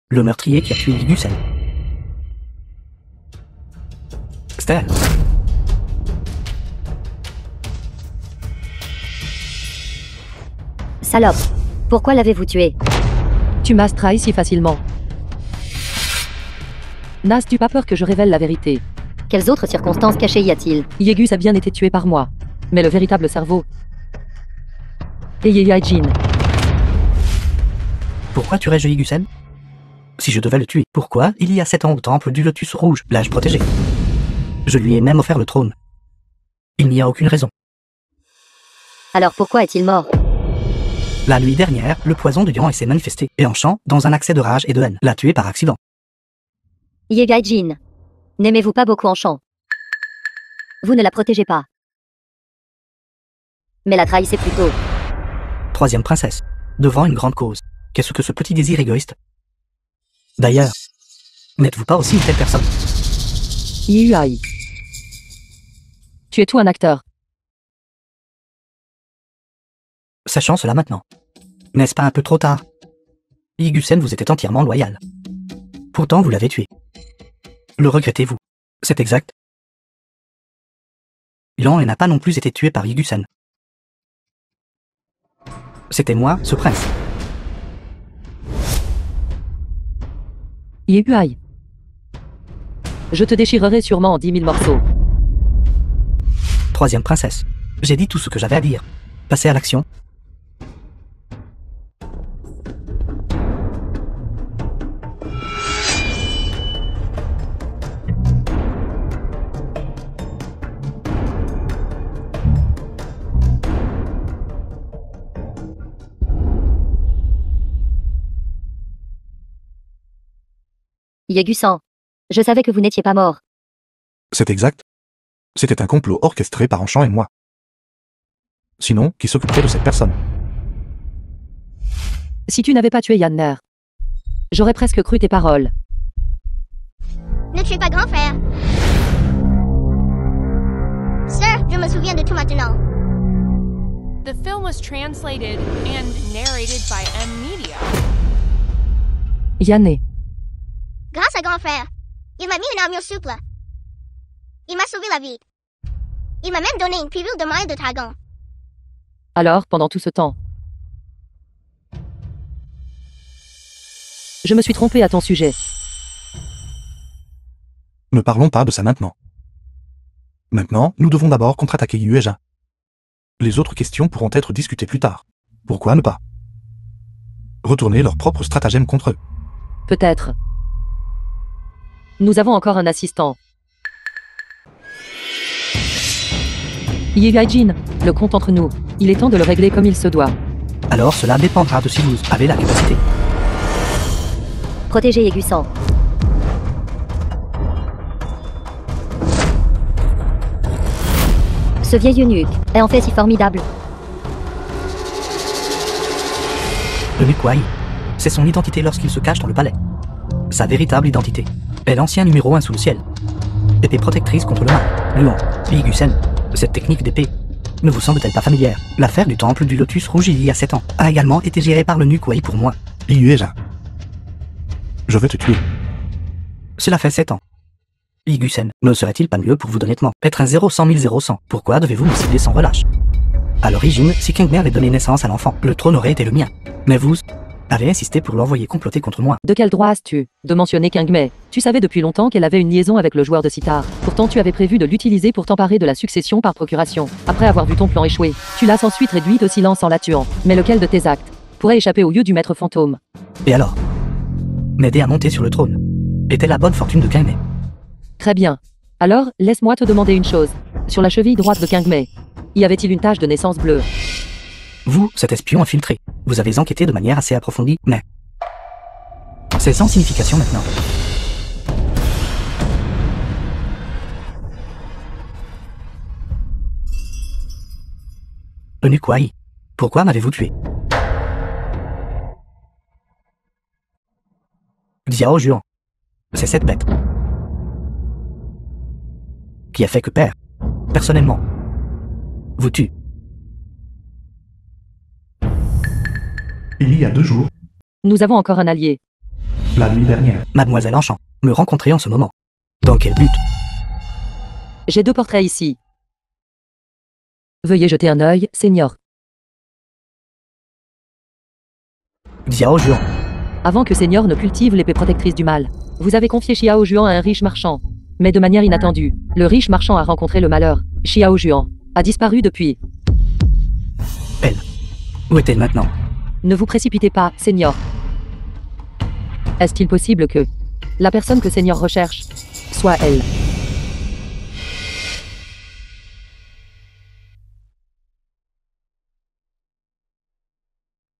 Le meurtrier qui a tué Igusen. Stella. Salope, pourquoi l'avez-vous tué? Tu m'as trahi si facilement. N'as-tu pas peur que je révèle la vérité? Quelles autres circonstances cachées y a-t-il? Yegus a bien été tué par moi. Mais le véritable cerveau est Yeyaijin. Pourquoi tuerais-je Igusen? Si je devais le tuer, pourquoi, il y a 7 ans au temple du Lotus Rouge, l'âge protégé? Je lui ai même offert le trône. Il n'y a aucune raison. Alors pourquoi est-il mort? La nuit dernière, le poison de Yan s'est manifesté, et en chant, dans un accès de rage et de haine, l'a tué par accident. Yegaijin, n'aimez-vous pas beaucoup en chant? Vous ne la protégez pas. Mais la trahissez plutôt. 3e princesse. devant une grande cause. Qu'est-ce que ce petit désir égoïste? D'ailleurs, n'êtes-vous pas aussi une telle personne? Yui. Tu es tout un acteur. Sachant cela maintenant. N'est-ce pas un peu trop tard? Igusen vous était entièrement loyal. Pourtant vous l'avez tué. Le regrettez-vous? C'est exact. Lan n'a pas non plus été tué par Igusen. C'était moi, ce prince. Yui. Je te déchirerai sûrement en 10 000 morceaux. Troisième princesse. J'ai dit tout ce que j'avais à dire. Passez à l'action. Yagusan. Je savais que vous n'étiez pas mort. C'est exact. C'était un complot orchestré par Enchant et moi. Sinon, qui s'occuperait de cette personne? Si tu n'avais pas tué Yanner, j'aurais presque cru tes paroles. Ne tuez pas grand frère. Sir, je me souviens de tout maintenant. The film was translated and narrated by M Media. Yanné. Grâce à grand frère, il m'a mis une armure souple. Il m'a sauvé la vie. Il m'a même donné une pilule de maille de dragon. Alors, pendant tout ce temps, je me suis trompé à ton sujet. Ne parlons pas de ça maintenant. Maintenant, nous devons d'abord contre-attaquer Yueja. Les autres questions pourront être discutées plus tard. Pourquoi ne pas retourner leur propre stratagème contre eux? Peut-être. Nous avons encore un assistant. Yui-Jin, le compte entre nous. Il est temps de le régler comme il se doit. Alors cela dépendra de si vous avez la capacité. Protégez Yagusan. Ce vieil eunuque est en fait si formidable. Le Nukwai, c'est son identité lorsqu'il se cache dans le palais. Sa véritable identité est l'ancien numéro 1 sous le ciel. Épée protectrice contre le mal. Luan, Igusen, cette technique d'épée ne vous semble-t-elle pas familière? L'affaire du temple du Lotus Rouge il y a 7 ans a également été gérée par le Nukwai pour moi. Yueja. Je vais te tuer. Cela fait 7 ans. Igusen, ne serait-il pas mieux pour vous honnêtement être un 0-100 000 0-100? Pourquoi devez-vous me cibler sans relâche? À l'origine, si Kingmer avait donné naissance à l'enfant, le trône aurait été le mien. Mais vous avez insisté pour l'envoyer comploter contre moi. De quel droit as-tu de mentionner Kingmei? Tu savais depuis longtemps qu'elle avait une liaison avec le joueur de sitar. Pourtant tu avais prévu de l'utiliser pour t'emparer de la succession par procuration. Après avoir vu ton plan échouer, tu l'as ensuite réduite au silence en la tuant. Mais lequel de tes actes pourrait échapper au yeux du maître fantôme? Et alors? M'aider à monter sur le trône était la bonne fortune de Kingmei. Très bien. Alors, laisse-moi te demander une chose. Sur la cheville droite de Kingmei, y avait-il une tache de naissance bleue? Vous, cet espion infiltré, vous avez enquêté de manière assez approfondie, mais c'est sans signification maintenant. Le Nukwai, pourquoi m'avez-vous tué? Xiao Juan, c'est cette bête qui a fait que père, personnellement, vous tue. Il y a 2 jours, Nous avons encore un allié. la nuit dernière. Mademoiselle Enchant, me rencontrer en ce moment. Dans quel but? J'ai 2 portraits ici. Veuillez jeter un œil, Seigneur. Xiao Juan, Avant que Seigneur ne cultive l'épée protectrice du mal, vous avez confié Xiao Juan à un riche marchand. Mais de manière inattendue, le riche marchand a rencontré le malheur. Xiao Juan a disparu depuis. elle, où est-elle maintenant? Ne vous précipitez pas, Seigneur. Est-il possible que la personne que Seigneur recherche soit elle?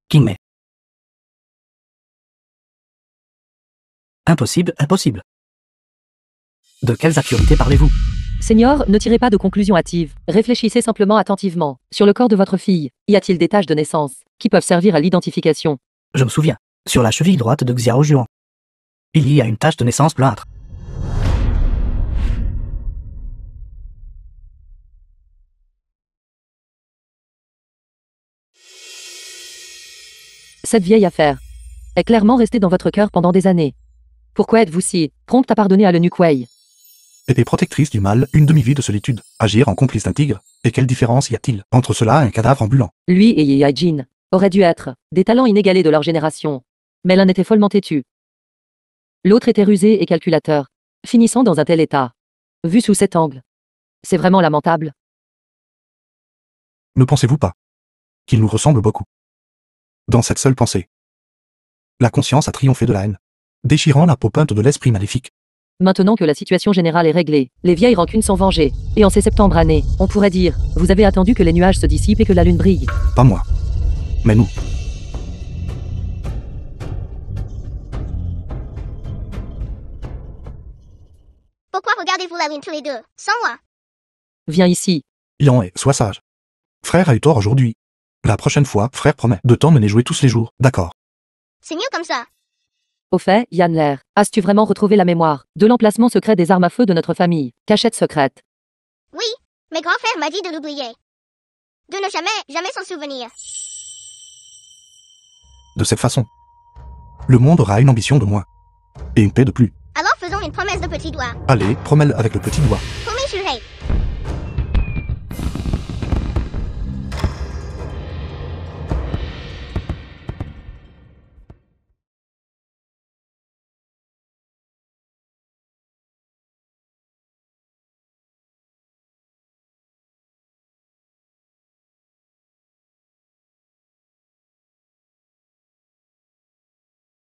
Kingmei. Impossible, impossible. De quelles actualités parlez-vous? Seigneur, ne tirez pas de conclusions hâtives. Réfléchissez simplement attentivement. Sur le corps de votre fille, y a-t-il des taches de naissance qui peuvent servir à l'identification? Je me souviens, sur la cheville droite de Xiao Juan, il y a une tache de naissance bleuâtre. Cette vieille affaire est clairement restée dans votre cœur pendant des années. Pourquoi êtes-vous si prompte à pardonner à l'eunuque Wei? Était protectrice du mal, une demi-vie de solitude, agir en complice d'un tigre, et quelle différence y a-t-il entre cela et un cadavre ambulant? Lui et Ye Jin auraient dû être des talents inégalés de leur génération. Mais l'un était follement têtu. L'autre était rusé et calculateur, finissant dans un tel état. Vu sous cet angle, c'est vraiment lamentable. Ne pensez-vous pas qu'il nous ressemble beaucoup? Dans cette seule pensée, la conscience a triomphé de la haine, déchirant la peau peinte de l'esprit maléfique. Maintenant que la situation générale est réglée, les vieilles rancunes sont vengées. Et en ces septembre années, on pourrait dire, vous avez attendu que les nuages se dissipent et que la lune brille. Pas moi, mais nous. Pourquoi regardez-vous la lune tous les deux, sans moi? Viens ici. Yan est, sois sage. Frère a eu tort aujourd'hui. La prochaine fois, frère promet de t'emmener jouer tous les jours, d'accord? C'est mieux comme ça. Au fait, Yann Lair, as-tu vraiment retrouvé la mémoire de l'emplacement secret des armes à feu de notre famille, cachette secrète? Oui, mais grand-frère m'a dit de l'oublier. De ne jamais s'en souvenir. De cette façon, le monde aura une ambition de moins. Et une paix de plus. Alors faisons une promesse de petit doigt. Allez, promets-le avec le petit doigt. Promets